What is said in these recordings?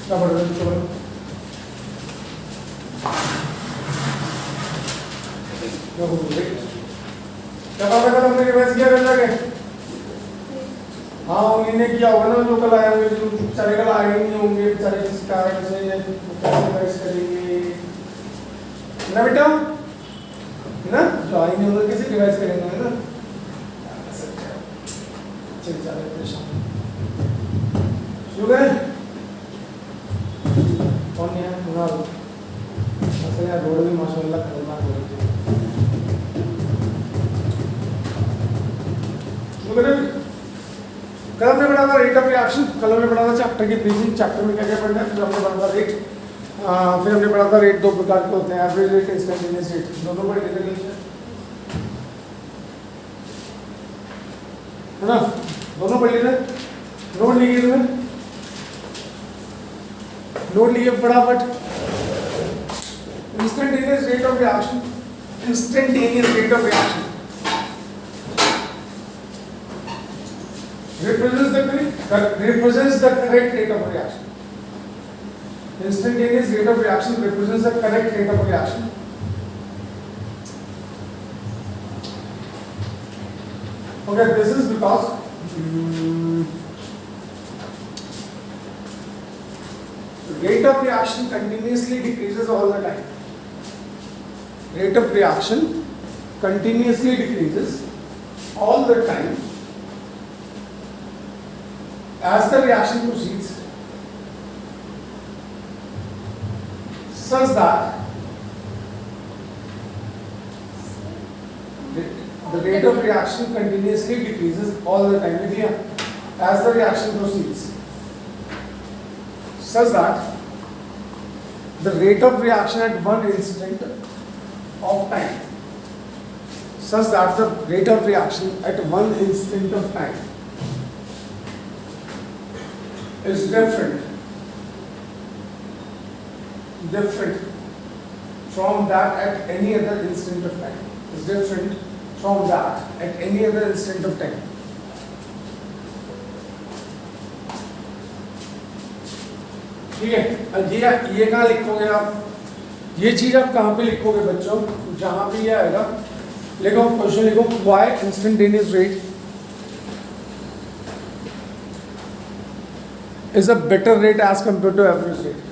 क्या पढ़ रहे हो बच्चों? क्या पता कल हमने रिवाइज किया कर जाके? हाँ उन्हीं किया होगा ना जो कल आए होंगे, जो बेचारे कल आए ही नहीं होंगे, बेचारे किसी कारण से कैसे रिवाइज करेंगे ना बेटा, है ना? जो आए नहीं होंगे कैसे रिवाइज करेंगे, है ना? चल चले परेशान शुगर कौन है मुनाल? असल यार रोड भी माशाल्लाह खतरनाक हो रही है। कल हमने पढ़ा था रेट ऑफ रिएक्शन, कल हमने पढ़ा था चैप्टर की ब्रीफिंग, चैप्टर में क्या क्या पढ़ना है, फिर हमने पढ़ा था रेट, फिर हमने पढ़ा था रेट दो प्रकार के होते हैं, एवरेज रेट, इंस्टेंटेनियस रेट, दोनों पढ़ लेते हैं, है ना? दोनों पढ़ लेते हैं। नोट लिखिए तुम्हें, नोट लिखिए फटाफट। Instantaneous rate of reaction, instantaneous rate of reaction represents the correct rate of reaction. Instantaneous rate of reaction represents the correct rate of reaction. Okay, this is because rate of reaction continuously decreases all the time. Rate of reaction continuously decreases all the time as the reaction proceeds, such that the rate of reaction continuously decreases all the time. As the reaction proceeds, such that the rate of reaction at one instant of time, such that the rate of reaction at one instant of time is different from that at any other instant of time. Is different from that at any other instant of time. ठीक है? अब ये कहाँ लिखोगे आप? ये चीज आप कहाँ पे लिखोगे बच्चों? जहाँ पे ये आएगा लिखो, क्वेश्चन लिखो, why instantaneous rate is a better rate as compared to average rate.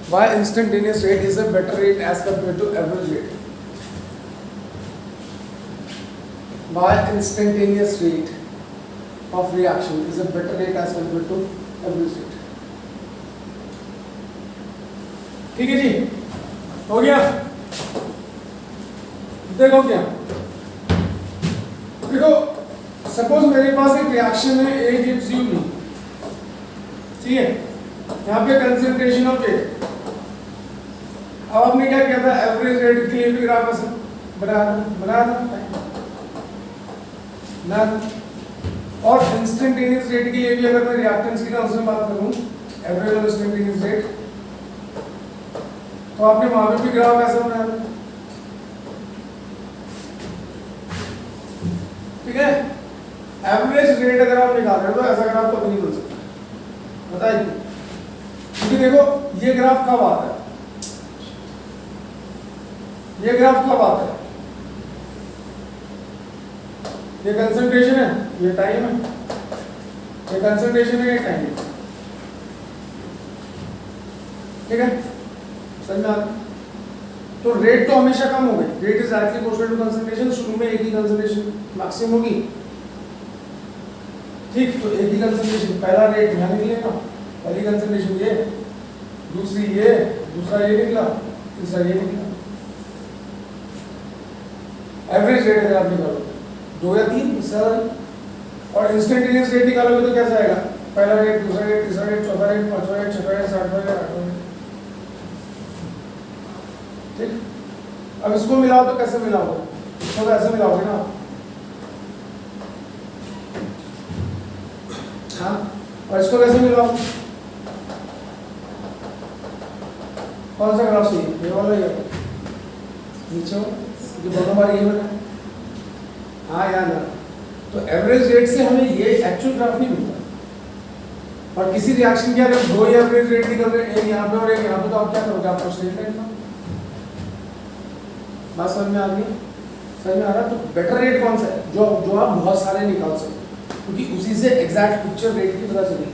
Why instantaneous rate is a better rate as compared to average rate? Why instantaneous rate of reaction is a better rate as compared to average rate? ठीक है जी, हो गया? देखो क्या, देखो suppose मेरे पास एक reaction है, A gives you B, ठीक है? यहाँ पे कंसंट्रेशन ऑफ A, अब आपने क्या किया था? एवरेज रेट के लिए भी ग्राफ बनाया ना, और इंस्टेंटेनियस रेट के लिए भी अगर मैं रिएक्टेंस की टर्म्स में बात करूं, एवरेज और इंस्टेंटेनियस रेट, तो आपने वहां पे भी ग्राफ ऐसा बनाया, ठीक है? एवरेज रेट अगर आप निकाल रहे हो तो ऐसा ग्राफ कभी नहीं बन सकता, बताइए क्यों? क्योंकि देखो ये ग्राफ कब आता है, ये ग्राफ कब आता है? ये कंसंट्रेशन है, ये टाइम है, ये कंसंट्रेशन है, ये टाइम है, ठीक है? समझ में आ रहा? तो रेट तो हमेशा कम हो गई, rate is directly proportional to concentration. शुरू में एक ही कंसंट्रेशन मैक्सिमम होगी, ठीक? तो एक ही कंसंट्रेशन, पहला रेट यहाँ निकलेगा, पहली कंसंट्रेशन ये, दूसरी ये, दूसरा ये निकला, तीसरा ये निकला। एवरेज रेट अगर आप निकालोगे 2 या 3 इससे, और इंस्टेंटेनियस रेट निकालोगे तो कैसा आएगा? पहला रेट, दूसरा रेट, तीसरा रेट, चौथा रेट, पांचवा रेट, छठा रेट, सातवां रेट, आठवां रेट, ठीक? अब इसको मिलाओ तो कैसे मिलाओगे? इसको तो ऐसे मिलाओगे ना, हाँ? और इसको कैसे मिलाओ? कौन सा ग्राफ सही है? ये वाला या नीचे वाला? जो दोनों बार ये बना, हाँ यार ना। तो एवरेज रेट से हमें ये एक्चुअल ग्राफ नहीं मिलता, और किसी रिएक्शन के अगर दो ही एवरेज रेट निकल रहे, एक यहाँ पे और एक यहाँ पे, तो आप क्या करोगे? आपको स्ट्रेट लाइन लो। बात समझ में आ गई? समझ में आ रहा? तो बेटर रेट कौन सा है? जो आप बहुत सारे निकाल सको, क्योंकि उसी से एग्जैक्ट पिक्चर रेट की पता चलेगी।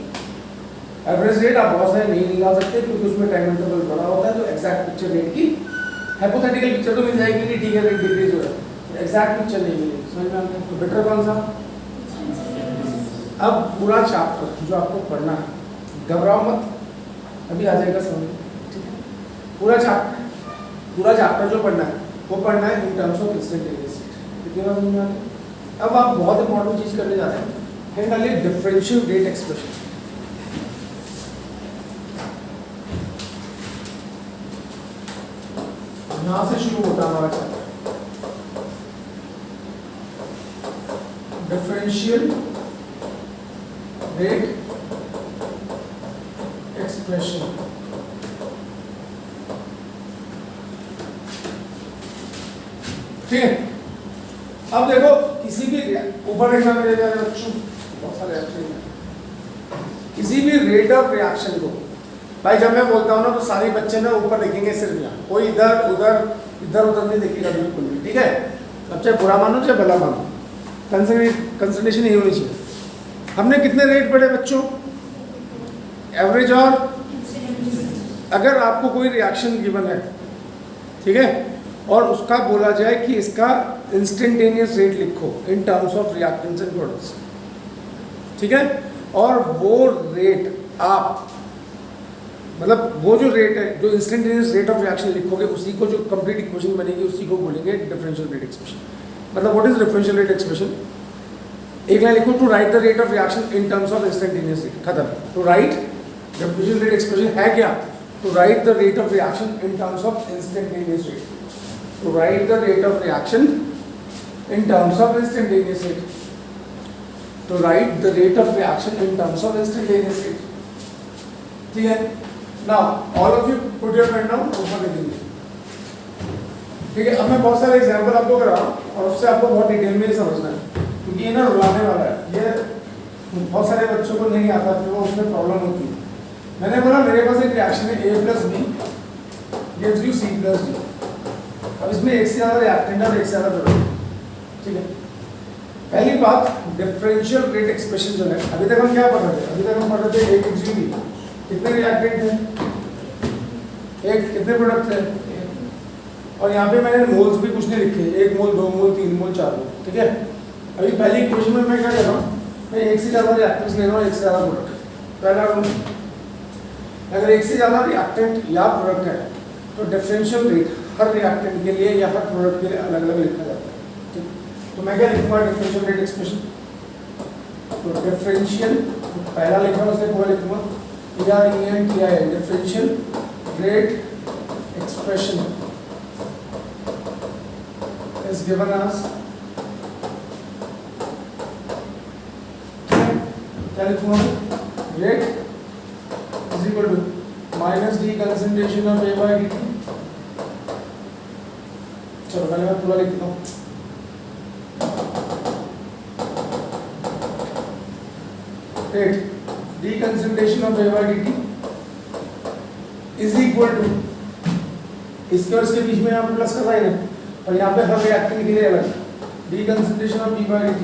एवरेज रेट आप बहुत सारे नहीं निकाल सकते, क्योंकि उसमें टाइम इंटरवल बड़ा होता है, तो एग्जैक्ट पिक्चर रेट की हाइपोथेटिकल पिक्चर तो मिल जाएगी कि ठीक है रेट डिक्रीज हो रहा है, एग्जैक्ट पिक्चर नहीं मिलेगी। समझ में आ गया? तो बेटर कौन सा? अब पूरा चैप्टर जो आपको पढ़ना है, घबराओ मत, अभी आ जाएगा समझ में, ठीक है? पूरा चैप्टर जो पढ़ना है वो पढ़ना है इन टर्म्स ऑफ इंस्टेंटेनियस रेट। कितनी बार समझ में आ गया? अब आप बहुत इंपॉर्टेंट चीज करने जा रहे हैं, फाइनली डिफरेंशियल रेट एक्सप्रेशन। यहां से शुरू होता है हमारा चैप्टर, डिफरेंशियल रेट एक्सप्रेशन। ठीक है, अब देखो किसी भी ऊपर देखना मेरे प्यारे बच्चों, बहुत सारे किसी भी रेट ऑफ रिएक्शन को, भाई जब मैं बोलता हूँ ना तो सारे बच्चे ना ऊपर देखेंगे, सिर्फ यहाँ, कोई इधर उधर नहीं देखेगा बिल्कुल भी, ठीक है? अब चाहे बुरा मानो चाहे भला मानो, कंसंट्रेशन नहीं होनी चाहिए। हमने कितने रेट पढ़े बच्चों? एवरेज और अगर आपको कोई रिएक्शन गिवन है, ठीक है, और उसका बोला जाए कि इसका इंस्टेंटेनियस रेट लिखो इन terms of reactants and products, ठीक है, और वो रेट आप मतलब वो जो रेट है, जो इंस्टेंटेनियस रेट ऑफ रिएक्शन लिखोगे, उसी को जो कंप्लीट इक्वेशन बनेगी उसी को बोलेंगे डिफरेंशियल रेट एक्सप्रेशन। मतलब what is differential rate expression? एक लाइन लिखो, to write the rate of reaction in terms of instantaneous rate, खत्म। To write differential rate expression है क्या? To write the rate of reaction in terms of instantaneous rate. To write the rate of reaction in terms of instantaneous rate. To write the rate of reaction in terms of instantaneous rate. ठीक है? Now all of you put your pen down, ऊपर लिखेंगे। ठीक है, अब मैं बहुत सारे एग्जाम्पल आपको करा रहा हूँ और उससे आपको बहुत डिटेल में समझना है, क्योंकि ये ना रुलाने वाला है, ये बहुत सारे बच्चों को नहीं आता, फिर वो उसमें प्रॉब्लम होती है। मैंने बोला मेरे पास एक रिएक्शन है A plus B gives you C plus D। अब इसमें एक से ज्यादा रिएक्टेंट और एक से ज्यादा प्रोडक्ट, ठीक है? पहली बात, डिफरेंशियल रेट एक्सप्रेशन जो है, अभी तक हम क्या पढ़ रहे थे? अभी तक हम पढ़ रहे थे एक एक्सयूवी, कितने रिएक्टेंट थे? एक, कितने प्रोडक्ट थे? और यहाँ पे मैंने मोल्स भी कुछ नहीं लिखे, 1 मोल 2 मोल 3 मोल 4 मोल, ठीक है? अभी पहली इक्वेशन में मैं क्या कर रहा हूँ, मैं एक से ज्यादा रिएक्टेंट्स ले रहा हूँ, एक से ज्यादा प्रोडक्ट। पहला रूल, अगर एक से ज्यादा रिएक्टेंट या प्रोडक्ट है तो डिफरेंशियल रेट हर रिएक्टेंट के लिए या हर प्रोडक्ट के लिए अलग अलग लिखा जाता है, ठीक? तो मैं क्या लिखूंगा डिफरेंशियल रेट एक्सप्रेशन? तो डिफरेंशियल पहला लिखा उसके पूरा लिखूंगा DRENTIAL, differential rate expression is given as, क्या लिखूंगा? Rate is equal to minus D concentration of A by dt। चलो पहले मैं पूरा लिखता हूँ। Rate D concentration of A by dt is equal to, इसके और इसके बीच में यहाँ पे प्लस का साइन है और यहाँ पे हर रिएक्टेंट के लिए अलग, D concentration of B by dt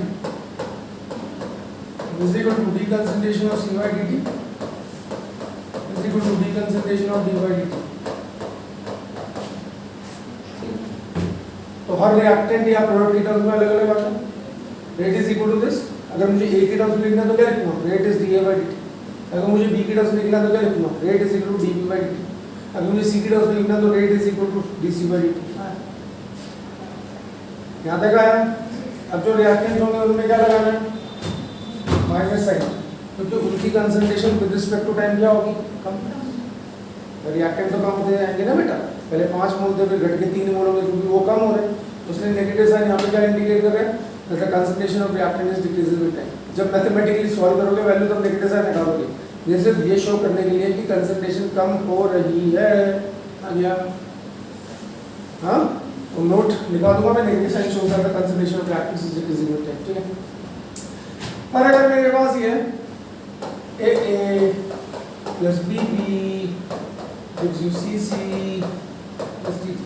is equal to D concentration of C by dt is equal to D concentration of D by dt। तो हर रिएक्टेंट या प्रोडक्ट की टर्म्स में अलग अलग आता है। Rate is equal to this, अगर मुझे ए की टर्म्स में लिखना तो क्या लिखूंगा? Rate is D A by D T. अगर मुझे बी की टर्म्स में लिखना तो क्या लिखूंगा? Rate is equal to D B by D T. अगर मुझे सी की टर्म्स में लिखना तो rate is equal to D C by D T. यहाँ तक आया। अब जो रिएक्टेंट होंगे उनमें क्या लगाना है? माइनस साइन, क्योंकि उनकी concentration with respect to time क्या होगी? कम। रिएक्टेंट तो कम होते जाएंगे ना बेटा, पहले 5 मोल थे फिर घट के 3 मोल हो गए, क्योंकि वो कम हो रहे हैं, उसने नेगेटिव साइन यहाँ पे क्या इंडिकेट कर रहे हैं? The concentration of reactant is decreasing with time. जब मैथमेटिकली सॉल्व करोगे वैल्यू तब नेगेटिव साइन हटा दोगे, ये सिर्फ ये शो करने के लिए कि कंसंट्रेशन कम हो रही है। आ गया? हाँ, तो नोट निकाल दूंगा मैं, नेगेटिव साइन शो करता है concentration of reactant is decreasing with time, ठीक है? पर अगर मेरे पास ये AA plus BB gives you CC plus DT।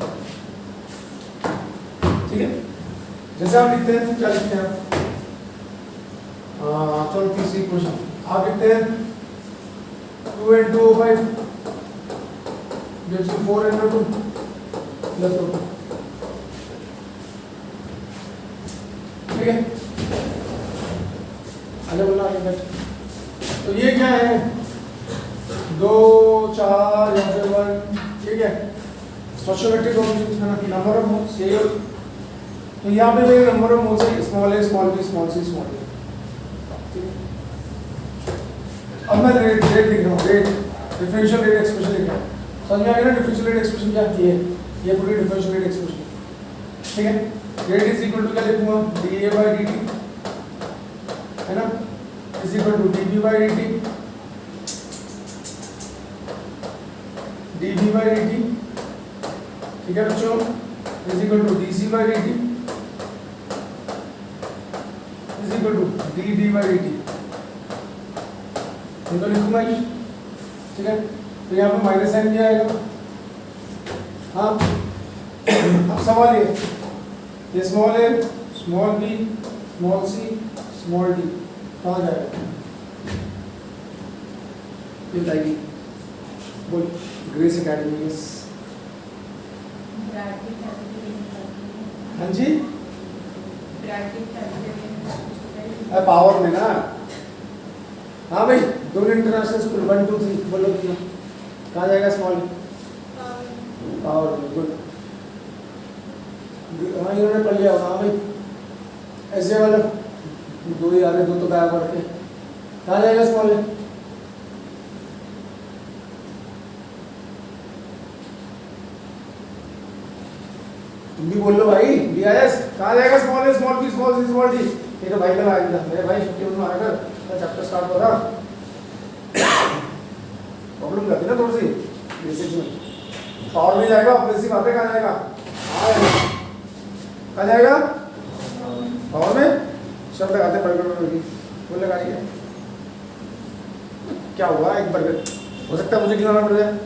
ठीक है, जैसे आप लिखते हैं तो क्या लिखते हैं? चलो तीसरी क्वेश्चन आप लिखते हैं 2 and 2 5 gives you 4 and 2 plus 2। ठीक है, आगे बोलना आगे बैठ। तो ये क्या है? 2 4 या फिर 1। ठीक है, स्टोइकोमेट्रिक नंबर ऑफ मोल्स ये। तो यहाँ पे मेरे नंबर ऑफ मोल्स है small a small b small c small d। अब मैं रेट लिख रहा हूँ, रेट डिफरेंशियल रेट एक्सप्रेशन लिख रहा हूँ। समझ में आ गया ना डिफरेंशियल रेट एक्सप्रेशन क्या है? ये पूरी डिफरेंशियल रेट एक्सप्रेशन। ठीक है, रेट इज इक्वल टू क्या लिखूंगा? dA by dt है ना, is equal to dB by dt, dB by dt। ठीक है बच्चों, is equal to dC by dt is equal to dD by dt। तो लिखूंगा ये। ठीक है, तो यहाँ पे माइनस साइन भी आएगा। हाँ, अब सवाल ये small a small b small c small d कहाँ जाएगा? ये बताइए, बोल। Grace academy. हाँ जी, पावर में ना। हाँ भाई, दोनों इंटरनेशनल स्कूल 1 2 3 बोलो भैया, कहाँ जाएगा स्मॉल? पावर में। गुड, हाँ इन्होंने पढ़ लिया होगा। हाँ भाई, ऐसे वाला 2 ही आ रहे, 2 तो गायब कर रखे। कहाँ जाएगा स्मॉल? तुम भी बोल लो भाई। BIS कहाँ जाएगा? Small a small b small c small d। ठीक है भाई, लगा दिया मेरे भाई, छुट्टी में आ कर चैप्टर स्टार्ट हो रहा। प्रॉब्लम लगती ना थोड़ी सी बेसिक्स में। पावर में जाएगा, बेसिक बात है। कहाँ जाएगा? कहाँ जाएगा? पावर में। शब्द लगाते हैं, वो लगाइए। क्या हुआ? एक बार हो सकता है मुझे खिलाना पड़ जाए।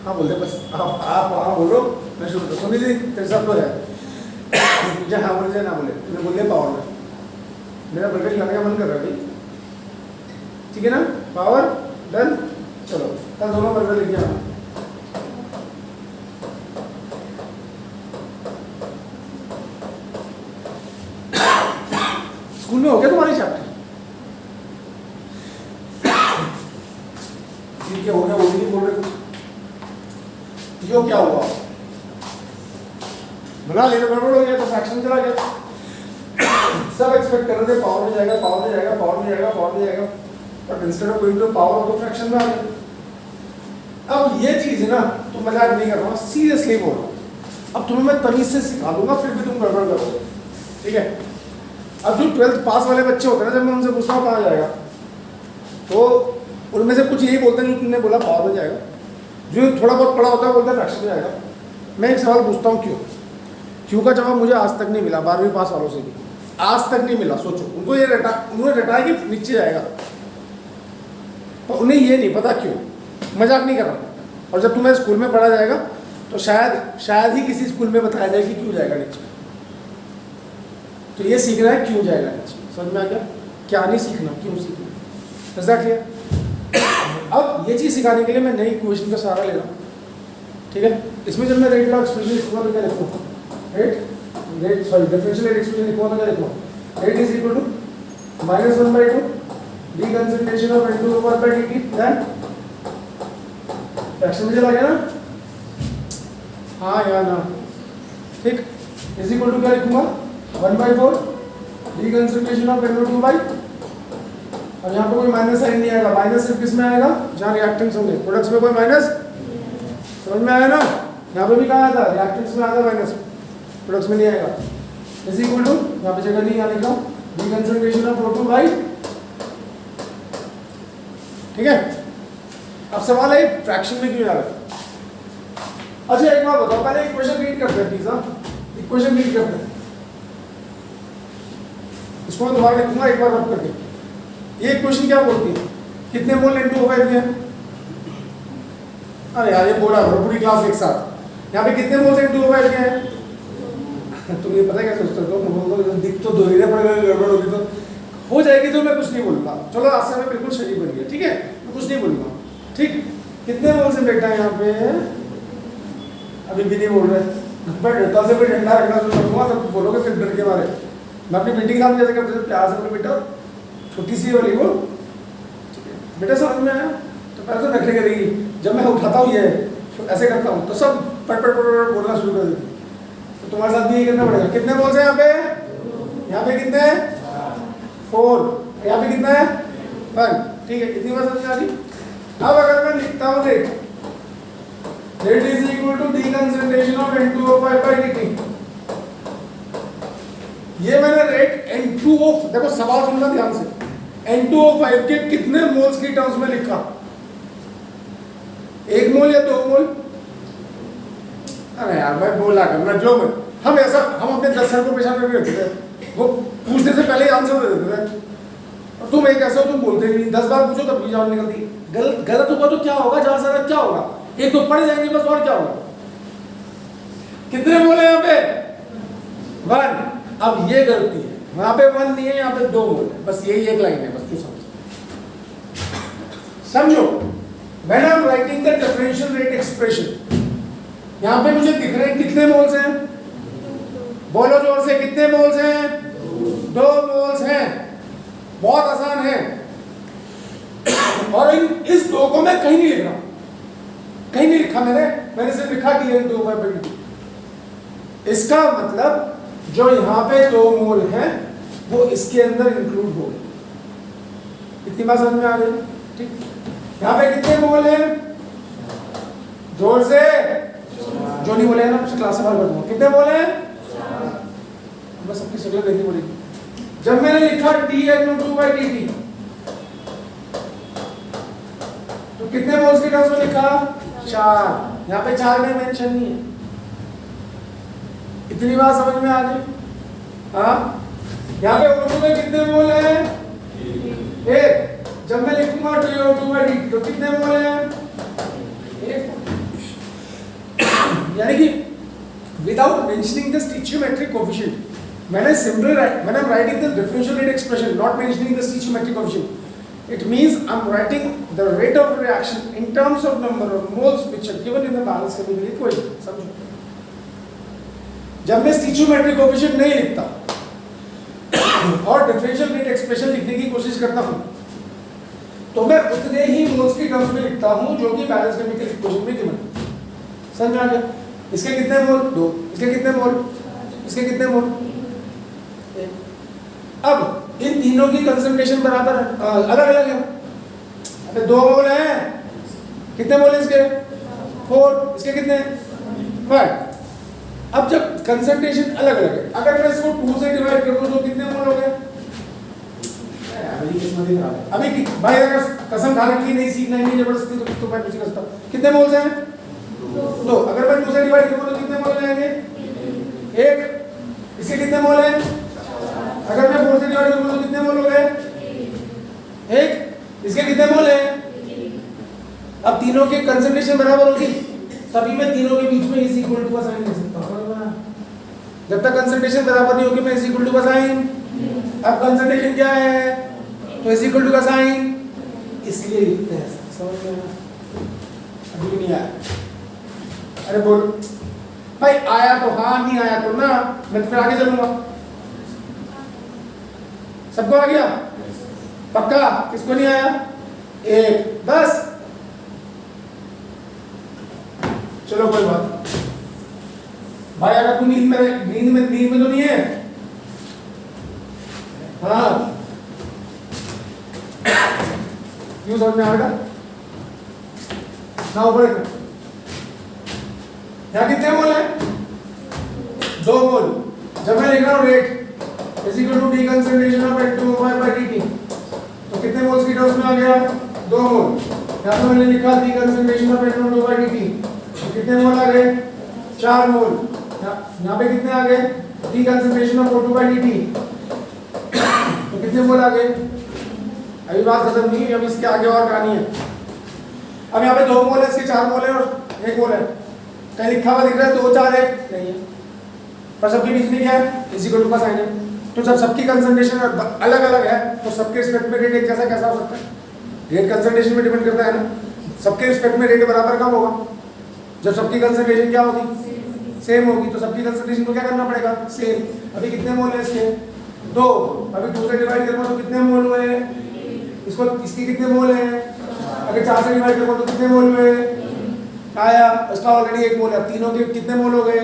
हाँ बोल दे बस, आप हाँ बोलो, मैं शुरू कर। सुनी थी तेरे साथ तो है मुझे हाँ बोले जाए ना बोले, तुमने बोल दिया पावर में। मेरा बर्गर खिलाने का मन कर रहा है भाई। ठीक है ना, पावर डन। चलो कल दोनों बर्गर लेके आना। स्कूल में हो गया तुम्हारे चैप्टर? ठीक है, हो गया। वो भी नहीं बोल रहे कुछ। यो क्या हुआ? बना लेना, गड़बड़ हो गया तो फ्रैक्शन चला गया। सब एक्सपेक्ट कर रहे थे पावर में जाएगा, पावर में जाएगा, पावर में जाएगा, पावर में जाएगा, but instead of going to power तो फ्रैक्शन में आ गया। अब ये चीज है ना, तो मजाक नहीं कर रहा हूँ, सीरियसली बोल रहा हूँ। अब तुम्हें मैं तमीज से सिखा दूंगा, फिर भी तुम गड़बड़ करोगे। ठीक है, अब जो 12th पास वाले बच्चे होते हैं ना, जब मैं उनसे पूछता हूँ कहाँ जाएगा, तो उनमें से कुछ यही बोलते हैं जो तुमने बोला, पावर में जाएगा। जो थोड़ा बहुत पढ़ा होता है बोलता है फ्रैक्शन में जाएगा। मैं एक सवाल पूछता हूँ, क्यों का जवाब मुझे आज तक नहीं मिला। 12वीं पास वालों से भी आज तक नहीं मिला। सोचो, उनको ये उन्होंने रटा कि नीचे जाएगा, पर उन्हें ये नहीं पता क्यों। मजाक नहीं कर रहा। और जब तुम्हें स्कूल में पढ़ा जाएगा तो शायद ही किसी स्कूल में बताया जाए कि क्यों जाएगा नीचे। तो ये सीखना है क्यों जाएगा नीचे। समझ में आ गया? क्या नहीं सीखना, क्यों सीखना। ऐसा क्लियर? अब ये चीज़ सिखाने के लिए मैं नई इक्वेशन का सहारा ले रहा हूँ। ठीक है, इसमें जब मैं रेट लॉ एक्सप्रेशन लिखूंगा तो क्या लिखूंगा? डिफरेंशियल रेट एक्सप्रेशन लिखूंगा तो क्या लिखूंगा? Rate is equal to -1/2 D concentration of N2/dt। Then fraction में चला गया ना? हाँ या ना? ठीक, इज इक्वल टू क्या लिखूंगा? 1/4 डी कंसंट्रेशन ऑफ NO2/। और यहाँ पे कोई माइनस साइन नहीं आएगा। माइनस सिर्फ किस में आएगा? जहाँ रिएक्टेंट्स होंगे। प्रोडक्ट्स में कोई माइनस, समझ में आया ना? यहाँ पे भी कहाँ आया था? रिएक्टेंट्स में आया था माइनस, प्रोडक्ट्स में नहीं आएगा। इज इक्वल टू, यहाँ पे जगह नहीं, यहाँ लिख रहा हूँ, डी कंसंट्रेशन ऑफ O2/। ठीक है, अब सवाल है फ्रैक्शन में क्यों जा रहा है? अच्छा एक बात बताओ, पहले इक्वेशन रीड करते हैं प्लीज। हाँ, इक्वेशन रीड करते हैं। इसको मैं दोबारा लिखूंगा एक बार रब करके। ये इक्वेशन क्या बोलती है? कितने मोल N2O5 के हैं? अरे यार ये बोला पूरी क्लास एक साथ। यहाँ पे कितने मोल N2O5 के हैं? तुम ये पता है क्या सोचते हो? दिख तो दो ही रहे, पर गड़बड़ होगी तो हो जाएगी तो मैं कुछ नहीं बोलूँगा। चलो आज से मैं बिल्कुल शरीफ बन गया, ठीक है, मैं कुछ नहीं बोलूँगा। ठीक, कितने मोल से बेटा यहाँ पे? अभी भी नहीं बोल रहे, पर कल से फिर डंडा रखना शुरू करूँगा तब बोलोगे फिर डर के मारे। मैं अपनी बेटी के साथ जैसे करते थे प्यार से, बोले बेटा छोटी सी वाली वो बेटा समझ में आया, तो पहले तो नखरे करेगी, जब मैं उठाता हूँ ये ऐसे करता हूँ तो सब पट पट पट बोलना शुरू कर देती। तो तुम्हारे साथ भी यही करना पड़ेगा। कितने मोल से यहाँ पे? यहाँ पे कितने? 4। यहाँ पे कितना है? 1। ठीक है, इतनी बात समझ में आ गई। अब अगर मैं लिखता हूँ rate is equal to D concentration of N2O5 by dt। ये मैंने रेट N2O, देखो सवाल सुनना ध्यान से, N2O5 के कितने मोल्स की टर्म्स में लिखा? 1 मोल या 2 मोल? अरे यार मैं बोला करना जो मैं, हम ऐसा हम अपने 10 सर को पेशा करके रखते थे, वो पूछने से पहले ही आंसर दे देते थे। और तुम एक ऐसे हो, तुम बोलते नहीं, 10 बार पूछो तब भी जान निकलती। गलत होगा तो क्या होगा? जहां सारा क्या होगा? एक तो पढ़ जाएंगे बस, और क्या होगा? कितने मोल है यहाँ पे? 1। अब ये गलती है, वहां पे 1 नहीं है, यहाँ पे 2 मोल है, बस यही एक लाइन है, बस तू समझो। When I am writing the differential rate expression, यहाँ पे मुझे दिख रहे हैं कितने मोल्स हैं? बोलो जोर से, कितने मोल्स हैं? 2 मोल्स हैं। बहुत आसान है, और इस 2 को मैं कहीं नहीं लिख रहा, कहीं नहीं लिखा मैंने सिर्फ लिखा कि N2O5 इसका मतलब जो यहाँ पे 2 मोल हैं वो इसके अंदर इंक्लूड हो गए। इतनी बात समझ में आ गई? ठीक, यहाँ पे कितने मोल हैं? जोर से, जो नहीं बोले हैं ना क्लास से बाहर कर दूंगा। कितने मोल हैं? बस सबकी शक्ल देखनी पड़ेगी। जब मैंने लिखा dN2/dt तो कितने मोल्स के टर्म्स में लिखा? 4। यहाँ पे 4 में मेंशन नहीं है। इतनी बात समझ में आ गई? हाँ, यहाँ पे O2 में कितने मोल हैं? 1। जब मैं लिखूंगा dO2/dt तो कितने मोल हैं? 1। यानी कि without mentioning the stoichiometric coefficient, मैंने simply when I am writing the differential rate expression not mentioning the stoichiometric coefficient, it means I'm writing the rate of reaction in terms of number of moles which are given in the balance chemical equation। समझो, जब मैं स्टोइचियोमेट्रिक coefficient नहीं लिखता और differential rate expression लिखने की कोशिश करता हूं तो मैं उतने ही मोल्स की टर्म्स में लिखता हूं जो कि बैलेंस केमिकल इक्वेशन में गिवन है। समझ में आ गया? इसके कितने मोल? 2। इसके कितने मोल? इसके कितने मोल? 1। अब इन तीनों की कंसंट्रेशन बराबर है, अलग अलग है। अबे 2 मोल हैं, कितने मोल है इसके? 4। इसके कितने? 5। अब जब कंसंट्रेशन अलग अलग है, अगर मैं इसको 2 से डिवाइड कर दूं तो कितने मोल हो गए? अभी भाई अगर कसम खा रखी नहीं सीखना नहीं जबरदस्ती तो मैं कुछ नहीं करता। कितने मोल्स हैं? 2। अगर मैं 2 से डिवाइड करूं तो कितने मोल आएंगे? 1। इसके कितने मोल हैं? अगर मैं 4 से डिवाइड करूं तो कितने मोल हो गए? 1। इसके कितने मोल हैं? अब तीनों के कंसंट्रेशन बराबर होगी, तभी मैं तीनों के बीच में इज इक्वल टू का साइन ले सकता हूं। जब तक कंसंट्रेशन बराबर नहीं होगी मैं इज इक्वल टू का साइन, अब कंसंट्रेशन क्या है तो इज इक्वल टू का साइन, इसलिए लिखते हैं। समझ में अभी नहीं आया? अरे बोल भाई, आया तो हाँ, नहीं आया तो ना, मैं तो फिर आगे चलूंगा। सबको आ गया? पक्का? किसको नहीं आया? 1। बस चलो कोई बात भाई, अगर तू नींद में तो नहीं है? हाँ, क्यों समझ में आ गया ना? ऊपर यहाँ कितने मोल है? 2 मोल। जब मैं लिख रहा हूँ rate is equal to D concentration of N2O5/dt तो कितने मोल्स की टर्म्स में आ गया? 2 मोल। यहाँ पे मैंने लिखा डी कंसंट्रेशन ऑफ N2O5/dt तो कितने मोल आ गए? 4 मोल। यहाँ पे कितने आ गए? डी कंसंट्रेशन ऑफ O2/dt तो कितने मोल आ गए? अभी बात खत्म नहीं हुई, अब इसके आगे और कहानी है। अब यहाँ पे 2 मोल है, इसके 4 मोल है और 1 मोल है। कहीं लिखा हुआ दिख रहा है 2 4 1 नहीं है, पर सबके बीच में क्या है, इक्वल टू का साइन है। तो जब सबकी कंसंट्रेशन अलग अलग है तो सबके रिस्पेक्ट में रेट एक जैसा कैसा हो सकता है? रेट कंसंट्रेशन में डिपेंड करता है ना, सबके रिस्पेक्ट में रेट बराबर कम होगा। जब सबकी कंसंट्रेशन क्या होगी, सेम होगी, तो सबकी कंसंट्रेशन को क्या करना पड़ेगा, सेम। अभी कितने मोल है इसके, 2, अभी 2 से डिवाइड करूँगा तो कितने मोल हुए, इसको इसके कितने मोल है, अगर 4 से डिवाइड करूँगा तो कितने मोल हुए, आया, इसका ऑलरेडी 1 मोल है। तीनों के कितने मोल हो गए,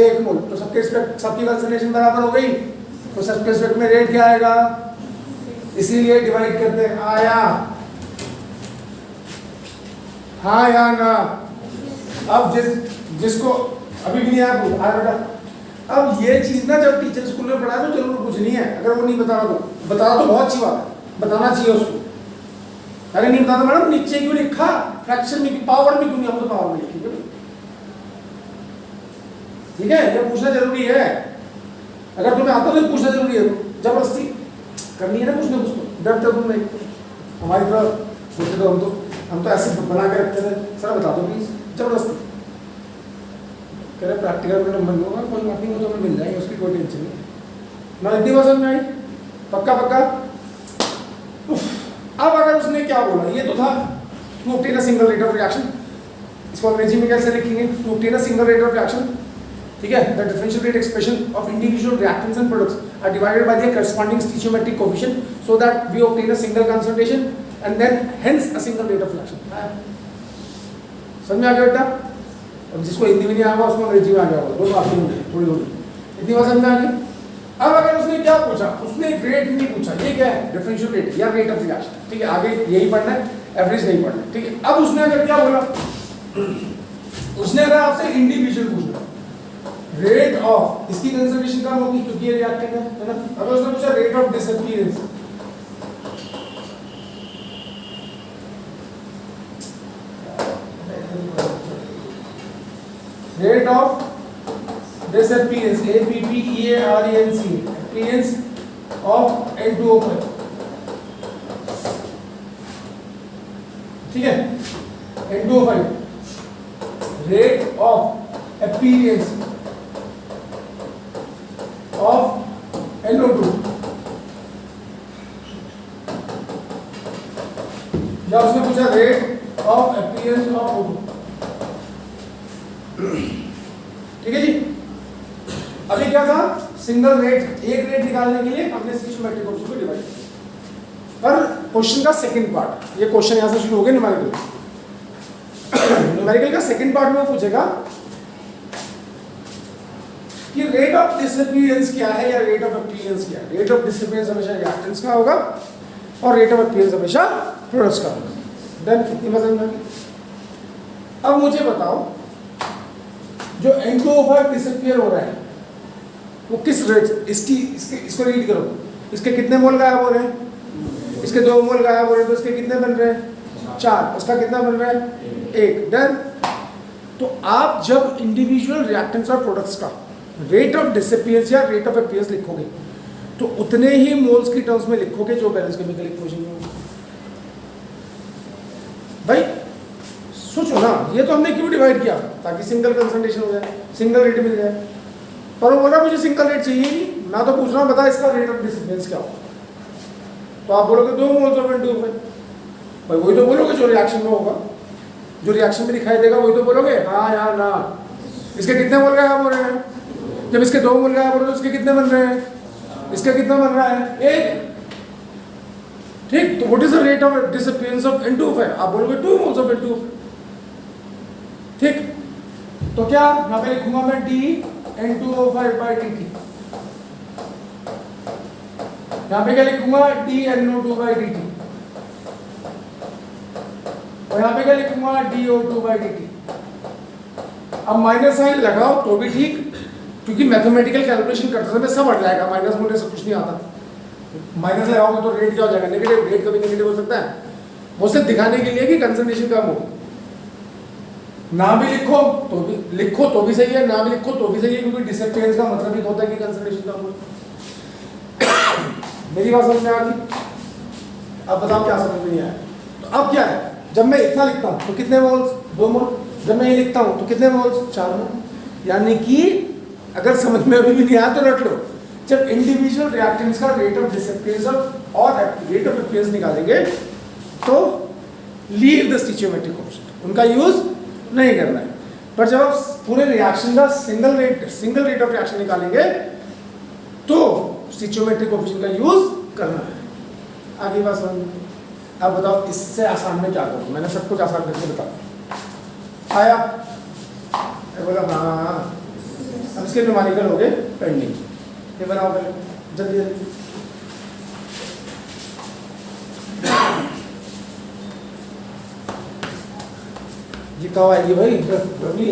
1 मोल। तो सबके रिस्पेक्ट सबकी कंसंट्रेशन बराबर हो गई, तो सबके रिस्पेक्ट में रेट क्या आएगा, इसीलिए डिवाइड करते हैं। आया, हाँ या ना? अब जिसको अभी भी नहीं आया बेटा, अब ये चीज ना जब टीचर स्कूल में पढ़ाया तो जरूर पूछनी है। अगर वो नहीं बता रहा तो बताना तो बहुत अच्छी बात है, बताना चाहिए उसको। अरे नहीं बताना मैडम नीचे क्यों लिखा, फ्रैक्शन में पावर में क्यों नहीं, हम तो पावर में लिखेंगे, ठीक है? ये पूछना जरूरी है, अगर तुम्हें आता तो पूछना जरूरी है, जबरदस्ती करनी है ना कुछ ना कुछ, तो डर तक नहीं। हमारी तरफ सोचते तो हम तो ऐसे बना के रखते थे, सर बता दो प्लीज, जबरदस्ती कह रहे प्रैक्टिकल में मन होगा, कोई बात नहीं, वो तो मिल जाएगी, उसकी कोई टेंशन नहीं ना। इतनी बात समझ में आई, पक्का पक्का। अब अगर उसने क्या बोला, ये तो था to obtain a single rate of reaction, इसको अंग्रेजी में कैसे लिखेंगे, to obtain a single rate of reaction, ठीक है? The differential rate expression of individual reactants and products are divided by their corresponding stoichiometric coefficient so that we obtain a single concentration and then hence a single rate of reaction। समझ में आ गया बेटा? अब जिसको हिंदी में नहीं आएगा उसको अंग्रेजी में आ जाएगा, दोनों आती होंगे थोड़ी थोड़ी। इतनी बात समझ में आ गई? अब अगर उसने क्या पूछा, उसने रेट नहीं पूछा, ये क्या है, डिफरेंशियल रेट या रेट ऑफ रिएक्शन, ठीक है? आगे यही पढ़ना है, एवरेज नहीं पढ़ना, ठीक है? अब उसने अगर क्या बोला, उसने अगर आपसे इंडिविजुअल पूछा, रेट ऑफ, इसकी कंसंट्रेशन कम होगी क्योंकि ये रिएक्टेंट है ना। अगर उसने पूछा rate of disappearance, rate of disappearance, APPEARENC, appearance of N2O5, ठीक है? N2O5, rate of appearance of NO2, या उसने पूछा rate of appearance of O2, ठीक है जी? अभी क्या था, सिंगल रेट, एक रेट निकालने के लिए हमने स्टोइचोमेट्रिक कोएफिशिएंट को डिवाइड किया। पर क्वेश्चन का सेकंड पार्ट, ये क्वेश्चन यहां से शुरू हो गया न्यूमेरिकल। न्यूमेरिकल का सेकंड पार्ट में वो पूछेगा कि रेट ऑफ डिसअपीयरेंस क्या है या रेट ऑफ अपीयरेंस क्या है। रेट ऑफ डिसअपीयरेंस हमेशा रिएक्टेंट्स का होगा और रेट ऑफ अपीयरेंस हमेशा प्रोडक्ट्स का होगा। देन कितनी मदद होगी? अब मुझे बताओ, जो N2O5 डिसअपीयर हो रहा है वो किस रेट, इसको रीड करो, इसके कितने मोल गायब हो रहे हैं, इसके 2 मोल गायब हो रहे हैं, तो इसके कितने बन रहे हैं, 4, उसका कितना बन रहा है, 1। डन। तो आप जब इंडिविजुअल रिएक्टेंट्स और प्रोडक्ट्स का रेट ऑफ डिसअपीयरेंस या रेट ऑफ अपीयरेंस लिखोगे तो उतने ही मोल्स की टर्म्स में लिखोगे जो बैलेंस केमिकल इक्वेशन में होगा। भाई सोचो ना, ये तो हमने क्यों डिवाइड किया, ताकि सिंगल कंसंट्रेशन हो जाए, सिंगल रेट मिल जाए। पर वो बोला मुझे सिंगल रेट चाहिए नहीं, मैं तो पूछ रहा हूँ बता इसका रेट ऑफ डिसअपीयरेंस क्या होगा। तो आप बोलोगे 2 मोल्स ऑफ N2O5, भाई वही तो बोलोगे जो रिएक्शन में होगा, जो रिएक्शन में दिखाई देगा वही तो बोलोगे, हाँ या ना। इसके कितने मोल गायब हो रहे हैं, जब इसके 2 मोल गायब हो रहे हैं तो इसके कितने बन रहे हैं, इसका कितना बन रहा है, 1। ठीक, तो what is the rate of disappearance of N2O5, आप बोलोगे 2 मोल्स ऑफ N2O5। ठीक, तो क्या यहाँ पे लिखूंगा मैं dN2O5/dt, यहाँ पे क्या लिखूंगा dNO2/dt, और यहाँ पे क्या लिखूंगा dO2/dt। अब माइनस साइन लगाओ तो भी ठीक, क्योंकि मैथमेटिकल कैलकुलेशन करते समय सब हट जाएगा, माइनस मुझे सब कुछ नहीं आता। माइनस लगाओगे तो रेट क्या हो जाएगा, नेगेटिव। रेट कभी नेगेटिव हो सकता है, वो सिर्फ दिखाने के लिए कि कंसंट्रेशन कम हो। ना भी लिखो तो भी सही है, ना भी लिखो तो भी सही है, क्योंकि डिसअपीयरेंस का मतलब ही होता है कि कंसंट्रेशन कम हो। मेरी बात समझ में आ गई? अब बताओ क्या समझ में नहीं आया? तो अब क्या है, जब मैं इतना लिखता हूँ तो कितने मोल्स? 2 मोल। जब मैं ये लिखता हूँ तो कितने मोल्स? 4 मोल। यानी कि अगर समझ में अभी भी नहीं आया तो रट लो, जब इंडिविजुअल रिएक्टेंट्स का रेट ऑफ डिसअपियरेंस और रेट ऑफ अपीयरेंस निकालेंगे तो लीव द स्टिचियोमेट्रिक कोएफिशिएंट, उनका यूज नहीं करना है। पर जब आप पूरे रिएक्शन का सिंगल रेट ऑफ रिएक्शन निकालेंगे तो स्टिचियोमेट्रिक कोएफिशिएंट का यूज करना है। आगे बात समझ में? अब बताओ इससे आसान में क्या करूँ? मैंने सब कुछ आसान करके बता आया, बोला हाँ। अब इसके न्यूमेरिकल हो गए पेंडिंग, ये बनाओ पहले जल्दी जल्दी। ये कब आएगी भाई? रवि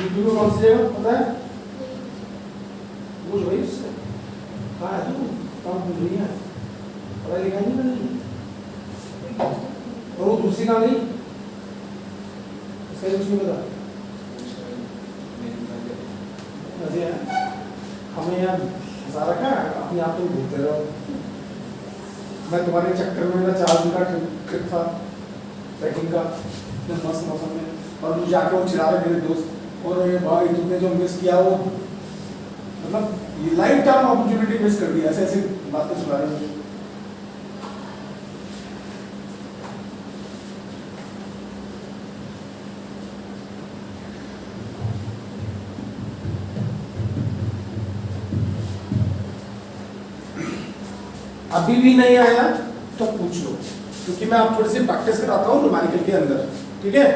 यूपी में कौन सी जगह पता है? पूछ भाई उससे, कहाँ है तू? काम पूछ रही है, पढ़ाई लिखाई नहीं करनी और वो दूसरी कहाँ गई? इसका कुछ नहीं पता। हमें यहाँ हंसा रखा है, अपने आप तुम घूमते रहो। मैं तुम्हारे चक्कर में, मेरा 4 दिन का ट्रिप था ट्रैकिंग का, मस्त मौसम में, और मुझे जाके वो चिढ़ा रहे मेरे दोस्त, और भाई तुमने जो मिस किया वो, मतलब लाइफ टाइम अपॉर्चुनिटी मिस कर दी, ऐसे ऐसे बातें सुना रहे मुझे। अभी भी नहीं आया तो पूछ लो, क्योंकि मैं आप थोड़ी सी प्रैक्टिस कराता हूँ न्यूमेरिकल के अंदर, ठीक है?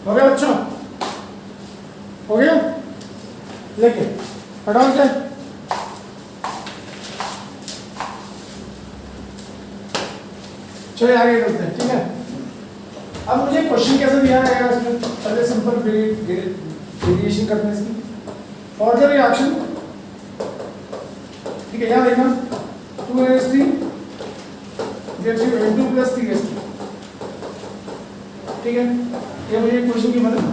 हो गया बच्चों? हो गया? लेके हटाओ से। चलिए आगे करते हैं, ठीक है? अब मुझे क्वेश्चन कैसे दिया जाएगा इसमें? पहले सिंपल वेरिएशन करते हैं इसकी। फॉर द रिएक्शन, ठीक है, यहाँ देखना 2s3 gives you N2 plus 3s2, ठीक है? ये मुझे क्वेश्चन की मदद,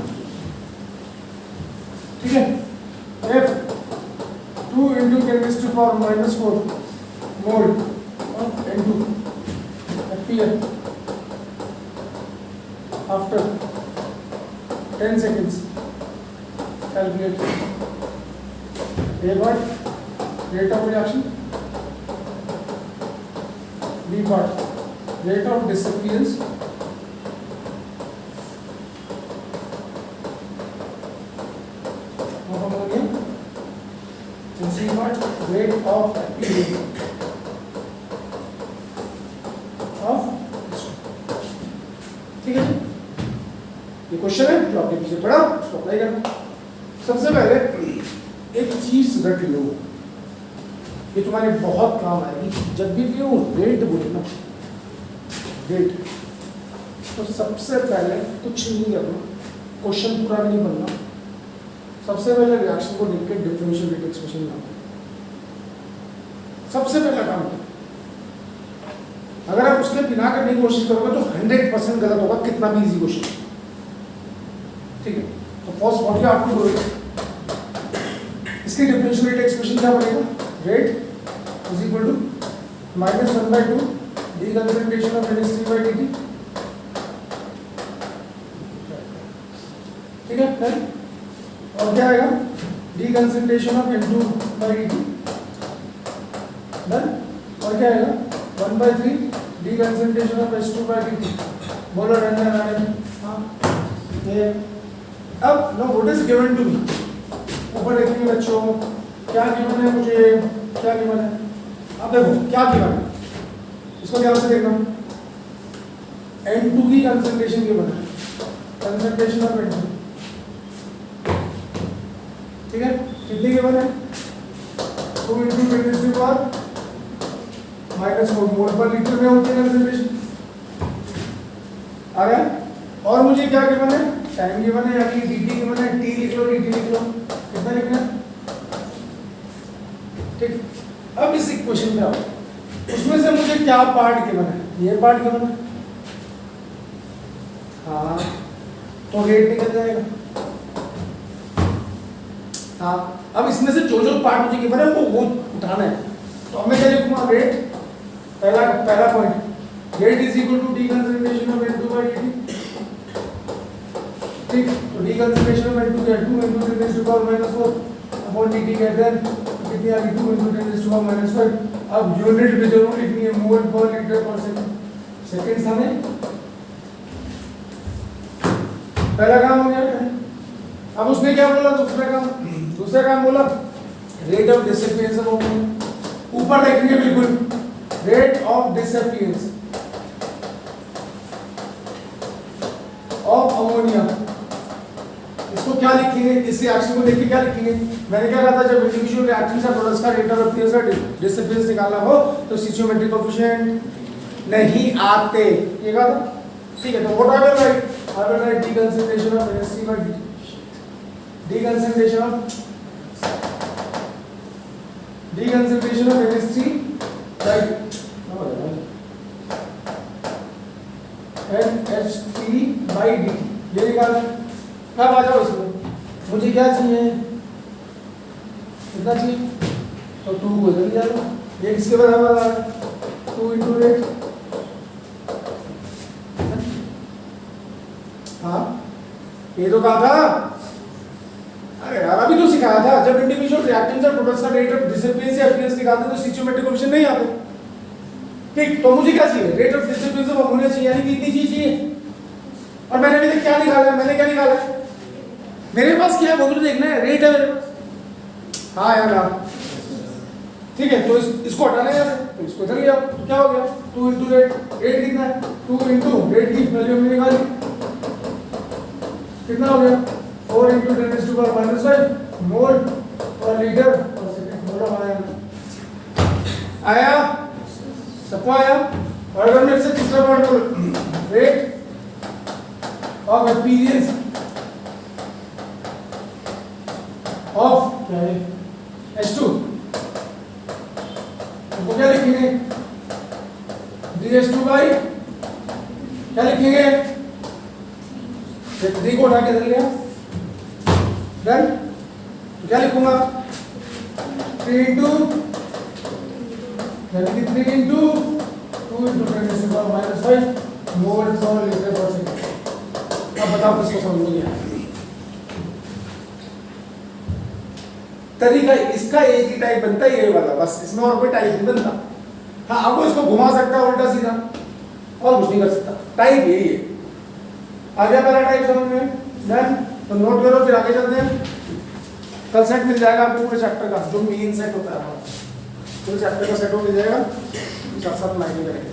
ठीक है? F 2 into 10 raised to power minus 4 mole of N2 appear after 10 seconds. Calculate A what? Rate of reaction B part rate of disappearance of ammonia, C part rate of appearance of, ठीक है। ये question है जो आपने पीछे पढ़ा, उसको apply करना। सबसे पहले एक चीज रट लो, ये तुम्हारे बहुत काम आएगी जब भी वो रेट बोले ना, रेट, तो सबसे पहले कुछ नहीं करना, क्वेश्चन पूरा नहीं बनना, सबसे पहले रिएक्शन को देख के डिफरेंशियल रेट एक्सप्रेशन बनाना, सबसे पहला काम है। अगर आप उसके बिना करने की कोशिश करोगे तो 100% गलत होगा, कितना भी इजी क्वेश्चन, ठीक है। तो first what you have to do, इसकी डिफरेंशियल रेट एक्सप्रेशन क्या बनेगा, rate is equal to -1/2 D concentration of NH3/dt, ठीक है। फिर और क्या आएगा, D concentration of N2/dt, done. और क्या आएगा 1/3 डी कंसंट्रेशन ऑफ H2/dt, बोलो रन रन। हाँ ये अब know what is given to me, ऊपर देखेंगे बच्चों क्या गिवन है, मुझे क्या गिवन है, अब देखो क्या गिवन है, इसको ध्यान से देखना। N2 की कंसंट्रेशन गिवन है, कंसंट्रेशन ऑफ N2, ठीक है, कितनी गिवन है, 2 × 10⁻⁻⁴ मोल पर लीटर में होती है कंसंट्रेशन, आ गया। और मुझे क्या गिवन है, टाइम गिवन है, यानी dt गिवन है, t लिख लो, dt लिख लो, कितना लिखना है, ठीक। अब इस इक्वेशन में आओ, उसमें से मुझे क्या पार्ट गिवन है, ये पार्ट गिवन है, हाँ तो रेट निकल जाएगा। हाँ अब इसमें से जो जो पार्ट मुझे गिवन है वो उठाना है, तो अब मैं क्या लिखूंगा, रेट, पहला point, rate is equal to D concentration of N2/dt, ठीक। तो डी कंसंट्रेशन ऑफ N2 क्या, 2 × 10⁻⁴ अपॉन dt कहते हैं कितनी आ गई, 2 × 10⁻⁵। अब यूनिट भी जरूर लिखनी है, मोल पर लीटर पर सेकंड, सेकंड्स हमें पहला काम हो गया। अब उसने क्या बोला, दूसरा काम बोला rate of disappearance of ammonia, ऊपर देखेंगे बिल्कुल rate of disappearance of ammonia, इसको क्या लिखेंगे, इस रिएक्शन को देखिए क्या लिखेंगे। मैंने क्या कहा था, जब इंडिविजुअल रिएक्शन का प्रोडक्ट्स का रेट ऑफ अपीयरेंस का डिसअपियरेंस निकालना हो तो स्टोइकियोमेट्रिक कोएफिशिएंट नहीं आते, ये कहा था, ठीक है। तो what I will write, I will write D concentration of NH3/dt, D concentration of NH3/dt, NH3/dt, ये निकालना है। अब आ जाओ इसमें, मुझे क्या चाहिए, कितना चाहिए, तो 2 को इधर ले जाओ, ये किसके बराबर आ रहा है, 2 × रेट, हाँ ये तो कहा था, अरे यार अभी तो सिखाया था, जब इंडिविजुअल रिएक्टेंट्स और प्रोडक्ट्स का रेट ऑफ डिसअपियरेंस या अपीयरेंस निकालते तो स्टोइकियोमेट्रिक कोएफिशिएंट नहीं आते, ठीक। तो मुझे क्या चाहिए, rate of disappearance of ammonia चाहिए, यानी कि इतनी चीज चाहिए। और मैंने अभी तक क्या निकाला है, मैंने क्या निकाला है, मेरे पास क्या है वो तो देखना है, रेट है मेरे पास, हाँ यार ठीक है। तो इसको हटाना है यहाँ से, तो इसको इधर ले आओ, तो क्या हो गया, 2 × रेट, रेट कितना है, 2 × रेट की वैल्यू हमने निकाली, कितना हो गया, 4 × 10⁻⁵ मोल पर लीटर पर सेकंड, बोलो आया, सबको आया। और अगर मैं इससे तीसरा पॉइंट बोलूं, रेट ऑफ अपीयरेंस ऑफ क्या है, H2, तो क्या लिखेंगे, DH2 बाई क्या लिखेंगे, 3 को उठा के धर लिया, डन। तो क्या लिखूंगा, 3 × 2 × 2 × 10⁻⁵ मोल पर लीटर पर सेकंड। अब बताओ किसको समझ में आया, तरीका इसका एक ही टाइप बनता है, ये वाला, बस इसमें और कोई टाइप नहीं बनता। हाँ, अब वो इसको घुमा सकता है उल्टा सीधा और कुछ नहीं कर सकता। टाइप यही है। आ गया पहला टाइप समझ में? देन तो नोट करो, फिर आगे चलते हैं। कल सेट मिल जाएगा आपको पूरे चैप्टर का, जो मेन सेट होता है हमारा, पूरे चैप्टर का सेट हो मिल जाएगा, साथ साथ लाइनें करेंगे।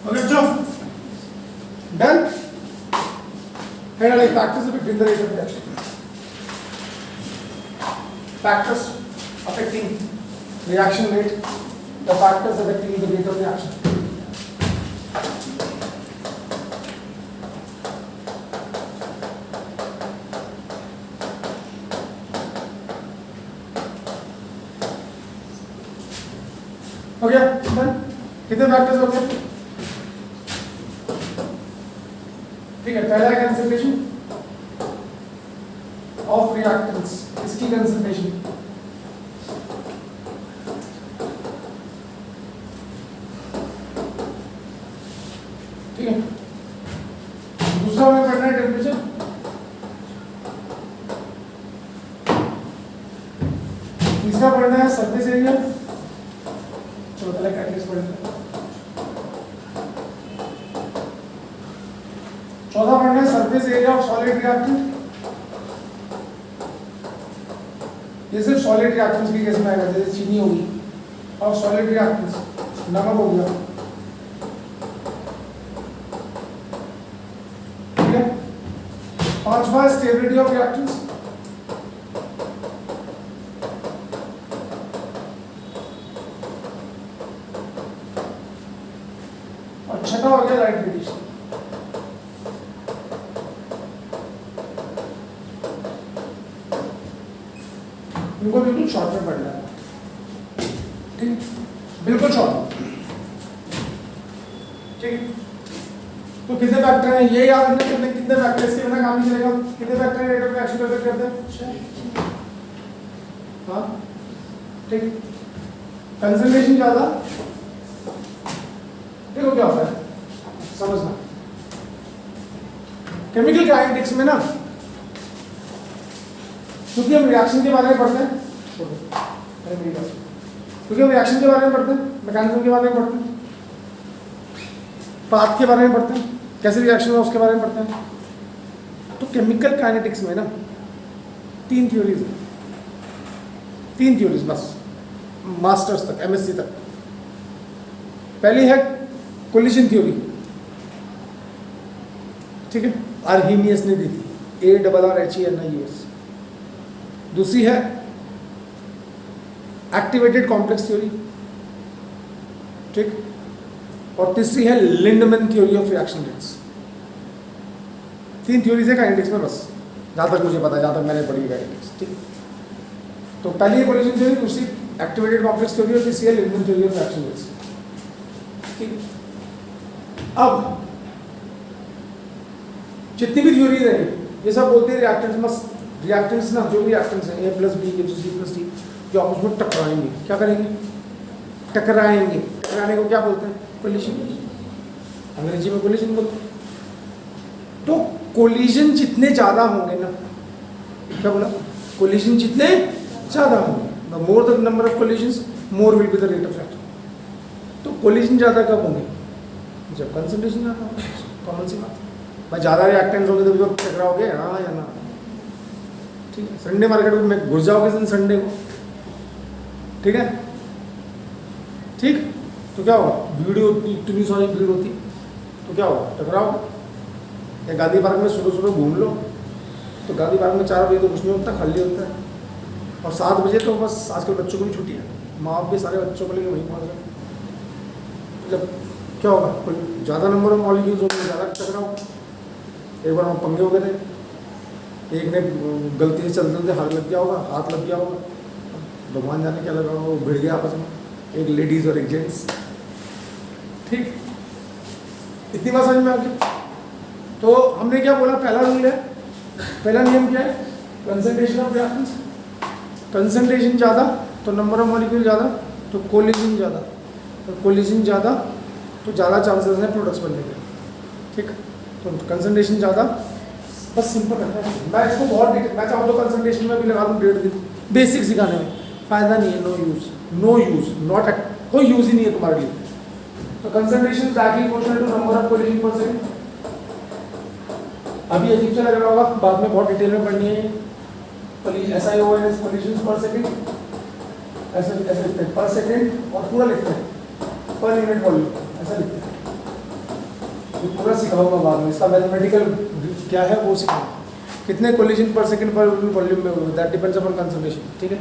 Okay, jump. Done. Here are like factors between the rate of reaction. Factors affecting reaction rate. The factors affecting the rate of reaction. Okay, done. कितने factors हो गए? ठीक है, पहला है कंसंट्रेशन ऑफ रिएक्टेंट्स, इसकी कंसंट्रेशन ठीक है। दूसरा हमें पढ़ना है टेम्परेचर, तीसरा पढ़ना है सरफेस एरिया, चौथा है कैटलिस्ट पढ़ना है, चौथा पढ़ना है surface area of solid reactant. ये सिर्फ सॉलिड रिएक्टेंट्स के केस में आएगा, जैसे चीनी होगी और सॉलिड रिएक्टेंट्स, नमक हो गया, ठीक है। पांचवा स्टेबिलिटी ऑफ रिएक्टेंट्स, और छठा हो गया लाइट रेडिएशन। इनको बिल्कुल शॉर्ट में पढ़ना है, ठीक, बिल्कुल शॉर्ट। ठीक, तो कितने फैक्टर हैं ये याद रखना, कितने कितने फैक्टर, इसके बिना काम नहीं चलेगा। कितने फैक्टर हैं रेट ऑफ रिएक्शन करते हैं? हाँ, ठीक। कंसंट्रेशन ज्यादा, देखो क्या होता है समझना। केमिकल काइनेटिक्स में ना, क्योंकि हम रिएक्शन के बारे में पढ़ते हैं, क्योंकि हम रिएक्शन के बारे में पढ़ते हैं, मैकेनिज्म के बारे में पढ़ते हैं, पाथ के बारे में पढ़ते हैं, कैसे रिएक्शन हुआ उसके बारे में पढ़ते हैं। तो केमिकल काइनेटिक्स में ना 3 थ्योरीज है, 3 थ्योरीज बस, मास्टर्स तक, एमएससी तक। पहली है कोलिजन थ्योरी, ठीक है, आर्हीनियस ने दी थी, ARRHENIUS। दूसरी है एक्टिवेटेड कॉम्प्लेक्स थ्योरी, ठीक, और तीसरी है Lindeman theory of reaction rates. 3 theories है काइनेटिक्स में बस, जहां तक मुझे पता है, जहां तक मैंने पढ़ी है काइनेटिक्स, ठीक। तो पहली है कोलिजन थ्योरी, दूसरी एक्टिवेटेड कॉम्प्लेक्स थ्योरी और तीसरी है Lindeman theory of reaction rates, ठीक। अब जितनी भी थ्योरीज है ये सब बोलते हैं रिएक्टेंट्स मस्ट, रिएक्टेंट्स ना, जो भी रिएक्टेंट्स हैं A+B C+D, जो आपस में टकराएंगे, क्या करेंगे? टकराएंगे। टकराने को क्या बोलते हैं? कोलिजन, अंग्रेजी में कोलिजन बोलते हैं। तो कोलिजन जितने ज़्यादा होंगे ना, क्या बोला? कोलिजन जितने ज़्यादा होंगे, the more the number of collisions more will be the rate of reaction. तो कोलिजन ज़्यादा कब होंगे? जब कंसंट्रेशन ज़्यादा होगा, कॉमन सी बात है भाई। ज़्यादा रिएक्टेंट्स होंगे तो टकराओगे, हाँ या ना, ठीक है। संडे मार्केट में घुस जाओगे दिन संडे को, ठीक है, ठीक। तो क्या होगा? भीड़ होती, इतनी सारी भीड़ होती, तो क्या होगा? टकराओ। या गांधी पार्क में सुबह सुबह घूम लो, तो गांधी पार्क में 4 बजे तो कुछ नहीं होता, खाली होता है, और 7 बजे तो बस, आजकल बच्चों को भी छुट्टी है, माँ बाप भी सारे बच्चों को लेकर वहीं पहुँच गए। जब क्या होगा? कोई ज़्यादा नंबर ऑफ मॉलिक्यूल्स होंगे, ज़्यादा टकराओ। एक बार हम पंगे हो गए थे, एक ने गलती से चलते चलते हाथ लग गया होगा, हाथ लग गया होगा, भगवान जाने क्या लगा होगा, वो भिड़ गया आपस में, एक लेडीज और एक जेंट्स, ठीक। इतनी बात समझ में आ गई। तो हमने क्या बोला? पहला रूल है, पहला नियम क्या है? कंसंट्रेशन ऑफ रिएक्टेंट्स, कंसंट्रेशन ज़्यादा तो नंबर ऑफ मॉलिक्यूल ज़्यादा, तो कोलिजन ज़्यादा, तो कोलिजन ज़्यादा तो ज़्यादा चांसेस हैं प्रोडक्ट्स बनने के, ठीक। तो कंसंट्रेशन ज़्यादा, बस सिंपल है। मैं इसको बहुत डिटेल, मैं चाहूँ तो कंसंट्रेशन में भी लगा दूँ 1.5 दिन, बेसिक सिखाने में फ़ायदा नहीं है, no use, no use, not, कोई यूज़ ही नहीं है तुम्हारे लिए। तो concentration directly proportional to number of collision per second. अभी अजीब सा लग रहा होगा, बाद में बहुत डिटेल में पढ़नी है। SiONs कोलिजन्स पर सेकंड, ऐसे ऐसे लिखते हैं पर सेकंड, और पूरा लिखते हैं पर यूनिट वॉल्यूम, ऐसा लिखते हैं। ये पूरा सिखाऊंगा बाद में, इसका मैथमेटिकल क्या है वो सिखाऊंगा। कितने collision per second per unit volume में होगा, दैट डिपेंड्स अपॉन कंसंट्रेशन, ठीक है।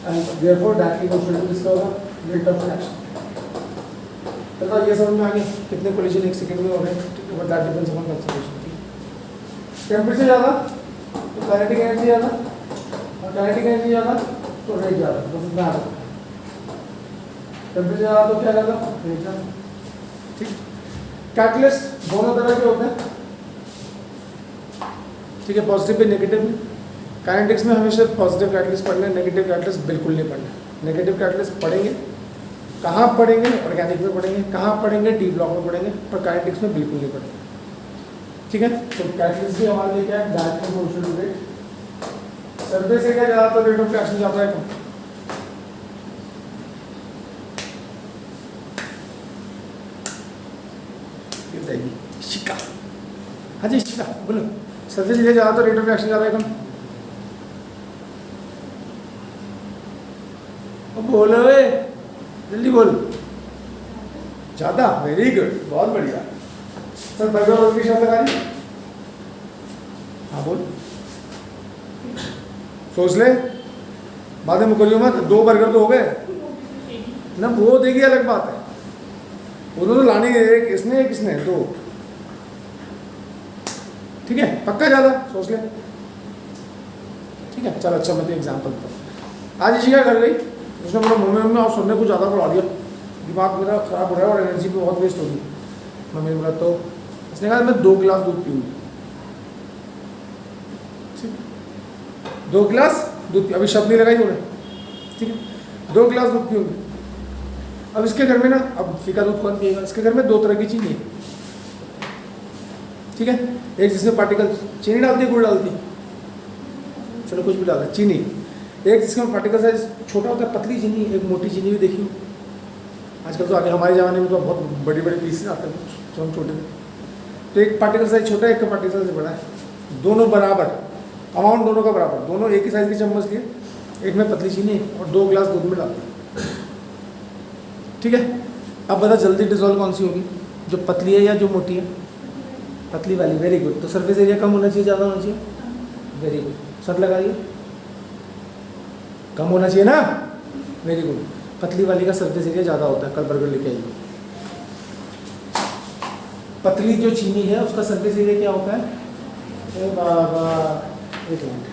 And therefore directly proportional to किसका होगा? Rate of reaction. तो ये समझ में आ गया कितने कोलिजन 1 सेकंड में हो रहे हैं, ठीक है, but that depends upon concentration, ठीक है। टेम्परेचर ज़्यादा तो काइनेटिक एनर्जी ज़्यादा, और काइनेटिक एनर्जी ज़्यादा तो रेट ज़्यादा, बस इतना आ रहा है। टेम्परेचर ज़्यादा तो क्या ज़्यादा? रेट ज़्यादा, ठीक। कैटलिस्ट दोनों तरह के होते हैं, ठीक है, पॉजिटिव भी नेगेटिव भी। काइनेटिक्स में हमेशा पॉजिटिव कैटलिस्ट पढ़ना है, नेगेटिव कैटलिस्ट बिल्कुल नहीं पढ़ना है। नेगेटिव कैटलिस्ट पढ़ेंगे, कहाँ पढ़ेंगे? ऑर्गेनिक में पढ़ेंगे, कहाँ पढ़ेंगे? डी ब्लॉक में पढ़ेंगे, पर काइनेटिक्स में बिल्कुल नहीं पढ़ेंगे, ठीक है। तो कैटलिस्ट भी हमारे लिए क्या है? Directly proportional to rate. Surface से क्या ज़्यादा तो रेट ऑफ रिएक्शन ज़्यादा है कम। शिका, हाँ जी शिका बोलो। सरफेस एरिया ज़्यादा तो रेट ऑफ रिएक्शन ज़्यादा है कम। बोलो जल्दी बोल। ज़्यादा, वेरी गुड, बहुत बढ़िया। सर बर्गर रोल की शब्द लगा दी, हाँ बोल, सोच ले, बाद में मुकरियो मत। 2 बर्गर तो हो गए ना, वो देखिए अलग बात है, वो तो लाने एक इसने एक इसने 2, ठीक है, पक्का ज़्यादा सोच ले, ठीक है। चलो अच्छा मैं तो एग्जाम्पल बताऊँ। आज इशिका घर गई, उसने मेरा मुँह में और सुनने को ज़्यादा बढ़ा दिया, दिमाग मेरा खराब हो रहा है और एनर्जी भी बहुत वेस्ट होगी। मम्मी बोला तो इसने कहा मैं 2 गिलास दूध पीऊँगी, 2 गिलास दूध, अभी शब्द नहीं लगाई उन्हें, ठीक है, 2 गिलास दूध पीऊँगी। अब इसके घर में ना, अब फीका दूध कौन पिएगा, इसके घर में 2 तरह की चीनी है, ठीक है, एक जिसमें पार्टिकल चीनी डालती है, गुड़ डालती है, चलो कुछ भी डालता है चीनी, एक जिसमें पार्टिकल साइज छोटा होता है पतली चीनी, एक मोटी चीनी भी देखी हो आजकल तो आगे, हमारे ज़माने में तो बहुत बड़ी बड़ी पीसेस आते हैं जो हम छोटे थे, तो एक पार्टिकल साइज छोटा है, एक का पार्टिकल साइज बड़ा है, दोनों बराबर, अमाउंट दोनों का बराबर, दोनों एक ही साइज की चम्मच लिए, एक में पतली चीनी और 2 गिलास दूध में डालते हैं, ठीक है। अब बता जल्दी डिजोल्व कौन सी होगी, जो पतली है या जो मोटी है, पतली वाली, वेरी गुड। तो सरफेस एरिया कम होना चाहिए ज़्यादा होना चाहिए, वेरी गुड, शर्त लगाइए, कम होना चाहिए ना, वेरी गुड, पतली वाली का सरफेस एरिया ज़्यादा होता है, कल बर्गर लेके आइए। पतली जो चीनी है उसका सरफेस एरिया क्या होता है, बाबा एक मिनट,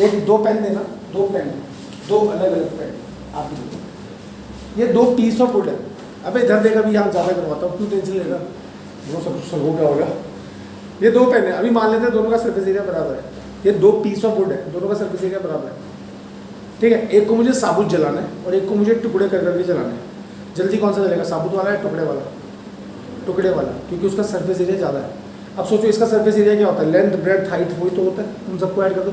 एक 2 पेन देना, 2 पेन, 2 अलग अलग पेन आप भी, ये 2 पीस ऑफ वुड है। अबे इधर देखा भी, यहाँ ज़्यादा करवाता हूँ, क्यों टेंशन लेगा, वो सब हो गया होगा। ये 2 पेन है, अभी मान लेते हैं दोनों का सरफेस एरिया बराबर है, ये 2 पीस ऑफ वुड है, दोनों का सरफेस एरिया बराबर है, ठीक है। एक को मुझे साबुत जलाना है और एक को मुझे टुकड़े कर करके जलाना है, जल्दी कौन सा जलेगा, साबुत वाला है टुकड़े वाला, टुकड़े वाला, क्योंकि उसका सरफेस एरिया ज़्यादा है। अब सोचो इसका सरफेस एरिया क्या होता है, लेंथ ब्रेड्थ हाइट वही तो होता है, उन सबको ऐड कर दो।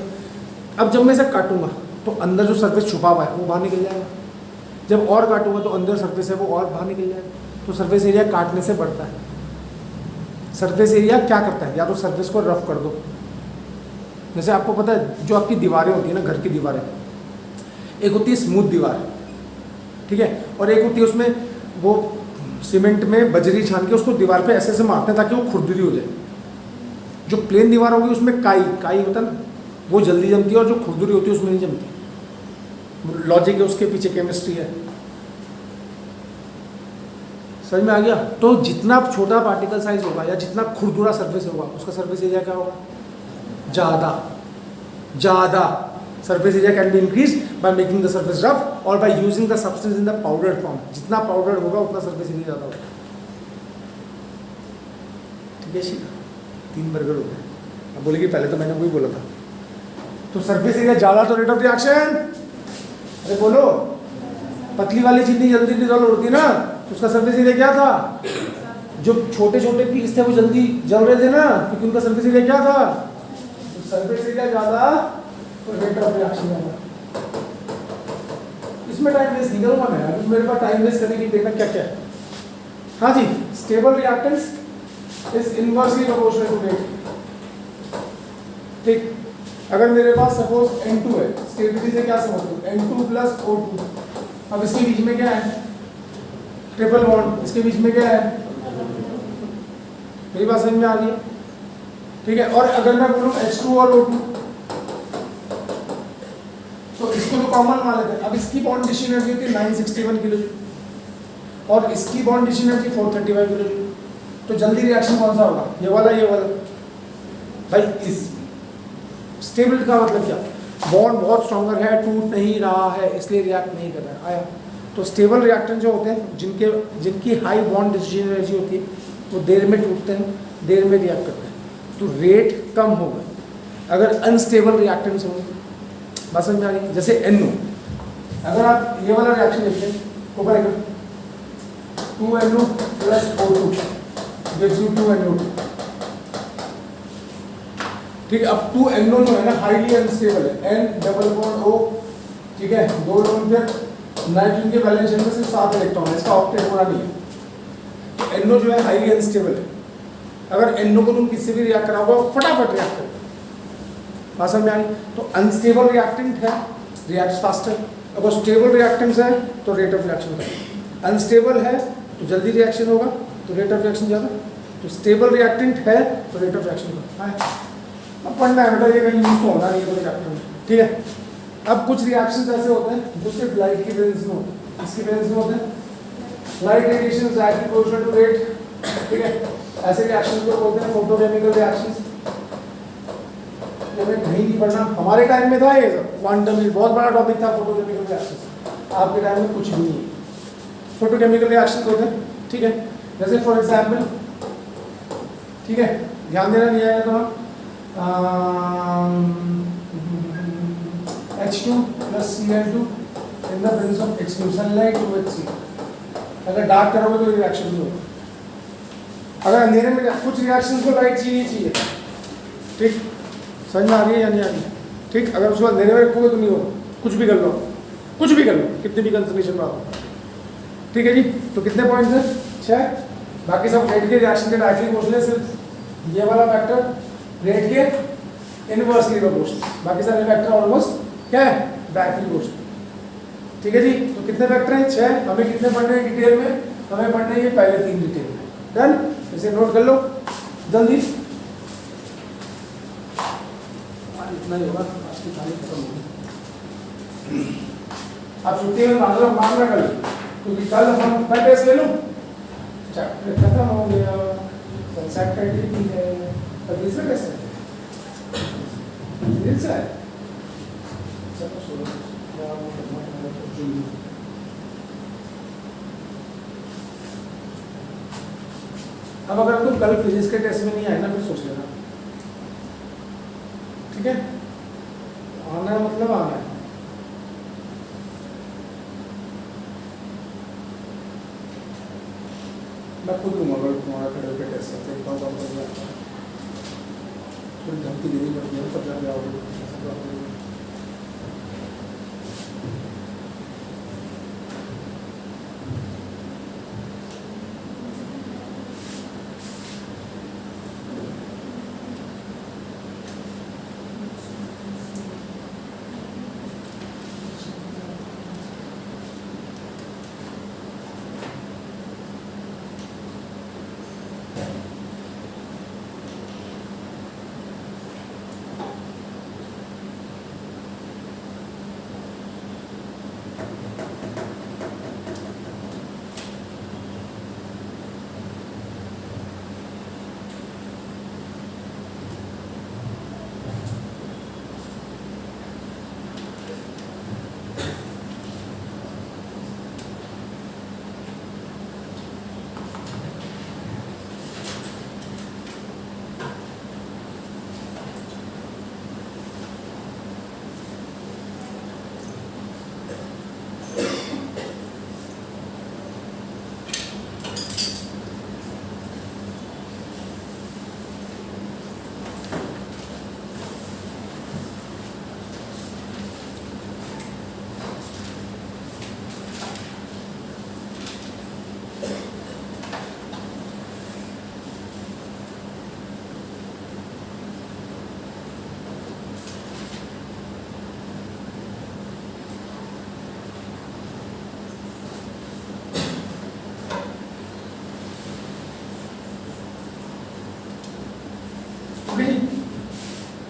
अब जब मैं इसे काटूंगा तो अंदर जो सरफेस छुपा हुआ है वो बाहर निकल जाएगा, जब और काटूंगा तो अंदर सरफेस है वो और बाहर निकल जाएगा, तो सरफेस एरिया काटने से बढ़ता है। सरफेस एरिया क्या करता है, या तो सरफेस को रफ कर दो, जैसे आपको पता है जो आपकी दीवारें होती है ना, घर की दीवारें, एक होती है स्मूथ दीवार, ठीक है, और एक होती है उसमें वो सीमेंट में बजरी छान के उसको दीवार पे ऐसे ऐसे मारते हैं ताकि वो खुरदरी हो जाए। जो प्लेन दीवार होगी उसमें काई होता है ना, वो जल्दी जमती है, और जो खुरदरी होती है उसमें नहीं जमती। लॉजिक है उसके पीछे, केमिस्ट्री है, समझ में आ गया। तो जितना छोटा पार्टिकल साइज होगा या जितना खुरदुरा सरफेस होगा उसका सरफेस एरिया क्या होगा, ज़्यादा। Surface area can be increase by making the surface rough और by using the substance in the powdered form. जितना पाउडर होगा उतना सरफेस एरिया ज़्यादा होगा, ठीक है। 3 बर्गर हो गए। अब बोलेगी पहले तो मैंने वही बोला था। तो सरफेस एरिया ज़्यादा तो रेट ऑफ रिएक्शन, अरे बोलो, पतली वाली चीनी जल्दी डिजॉल्व होती ना, तो उसका सरफेस एरिया क्या था, जो छोटे छोटे पीस थे वो जल्दी जल रहे थे ना, क्योंकि उनका सरफेस एरिया क्या था, तो सरफेस एरिया ज़्यादा तो रेट ऑफ रिएक्शन ज़्यादा। इसमें टाइम वेस्ट नहीं करूँगा मैं, अभी मेरे पास टाइम वेस्ट करने की देखना क्या क्या है। हाँ जी, stable reactants is inversely proportional to rate, ठीक। अगर मेरे पास सपोज N2 है, स्टेबिलिटी से क्या समझ लो, N2 प्लस O2, अब इसके बीच में क्या है, ट्रिपल बॉन्ड, इसके बीच में क्या है, मेरी बात समझ में आ रही है, ठीक है। और अगर मैं बोलूँ H2 और O2, तो इसको तो कॉमन मान लेते हैं। अब इसकी बॉन्डिश एनर्जी होती है 961 किलो जूल और इसकी बॉन्डिश एनर्जी 435 किलो जूल, तो जल्दी रिएक्शन कौन सा होगा, ये वाला भाई। इस स्टेबल का मतलब क्या, बॉन्ड बहुत स्ट्रॉन्गर है, टूट नहीं रहा है, इसलिए रिएक्ट नहीं कर रहा है, आया। तो स्टेबल रिएक्टेंट जो होते हैं, जिनकी हाई बॉन्ड डिस्ट्रीब्यूशन एनर्जी होती है, वो देर में टूटते हैं, देर में रिएक्ट करते हैं, तो रेट कम होगा। अगर अनस्टेबल रिएक्टेंट्स होंगे, बात समझ में आ रही है, जैसे NO, अगर आप ये वाला रिएक्शन देखते हैं, ऊपर 2NO plus O2 gives you 2NO2, ठीक है। अब 2NO जो है ना हाईली अनस्टेबल है, N डबल बॉन्ड O, ठीक है, 2 लोन पे नाइट्रोजन के वैलेंस शेल में सिर्फ 7 इलेक्ट्रॉन है, इसका ऑक्टेट पूरा नहीं है, तो NO जो है हाईली अनस्टेबल है। अगर NO को तुम किससे भी रिएक्ट कराओगे फटाफट रिएक्ट करेगा, बात समझ में आ रही। तो अनस्टेबल रिएक्टेंट है, रिएक्ट्स फास्टर। अगर स्टेबल रिएक्टेंट्स है तो rate of reaction come, unstable है तो जल्दी रिएक्शन होगा तो रेट ऑफ रिएक्शन ज़्यादा, तो स्टेबल रिएक्टेंट है तो रेट ऑफ रिएक्शन कम। अब पढ़ना है बेटा, ये कहीं यूज तो होना नहीं है रिएक्टेंट, ठीक है। अब कुछ रिएक्शंस ऐसे होते हैं जो सिर्फ लाइट की प्रेजेंस में होते हैं, इसकी प्रेजेंस में होते हैं, light radiation is directly proportional to rate, ठीक है। ऐसे रिएक्शंस को बोलते हैं फोटोकेमिकल रिएक्शंस, हमें कहीं नहीं पढ़ना। हमारे टाइम में था ये क्वांटम, बहुत बड़ा टॉपिक था फोटोकेमिकल रिएक्शंस। आपके टाइम में कुछ भी नहीं है। फोटोकेमिकल रिएक्शंस होते हैं, ठीक है, जैसे फॉर एग्जाम्पल, ठीक है, ध्यान देना नहीं आएगा तो H2 plus Cl2 in the presence of H2, sunlight to HC। अगर डार्क करोगे तो रिएक्शन नहीं होगा। अगर अंधेरे में कुछ रिएक्शन को लाइट चाहिए, ठीक, समझ में आ रही है या नहीं आ रही है? ठीक, अगर उसको अंधेरे में रखोगे तो नहीं होगा, कुछ भी कर लो, कुछ भी कर लो, कितने भी कंसंट्रेशन में आओ, ठीक है जी। तो कितने पॉइंट्स हैं? 6। बाकी सब रेट के रिएक्शन के डायरेक्टली प्रोपोर्शनल, सिर्फ ये वाला फैक्टर रेट के इनवर्सली प्रोपोर्शनल, बाकी सारे फैक्टर ऑलमोस्ट क्या है, डायरेक्टली प्रोपोर्शनल, ठीक है जी। तो कितने फैक्टर हैं? 6। हमें कितने पढ़ने हैं डिटेल में? हमें पढ़ने हैं ये पहले 3 डिटेल में। डन, इसे नोट कर लो जल्दी। इतना ही होगा, आज की कहानी खत्म होगी। आप छुट्टी में मांगना कल, क्योंकि कल हम टेस्ट ले लूँ, चैप्टर खत्म हो गया, सैटरडे है, तब दूसरा टेस्ट है, दिल से है सब छोड़ो। अब अगर तुम कल फिजिक्स के टेस्ट में नहीं आए ना, फिर सोच लेना, ठीक है? आना है मतलब आना है। मैं खुद लूँगा अगर तुम्हारा खड़े होकर टेस्ट करते हैं, थोड़ी धमकी देनी पड़ती है, सब जान जाओगे।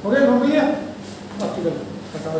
हो गया, हो गया, बाकी कर हटाओ।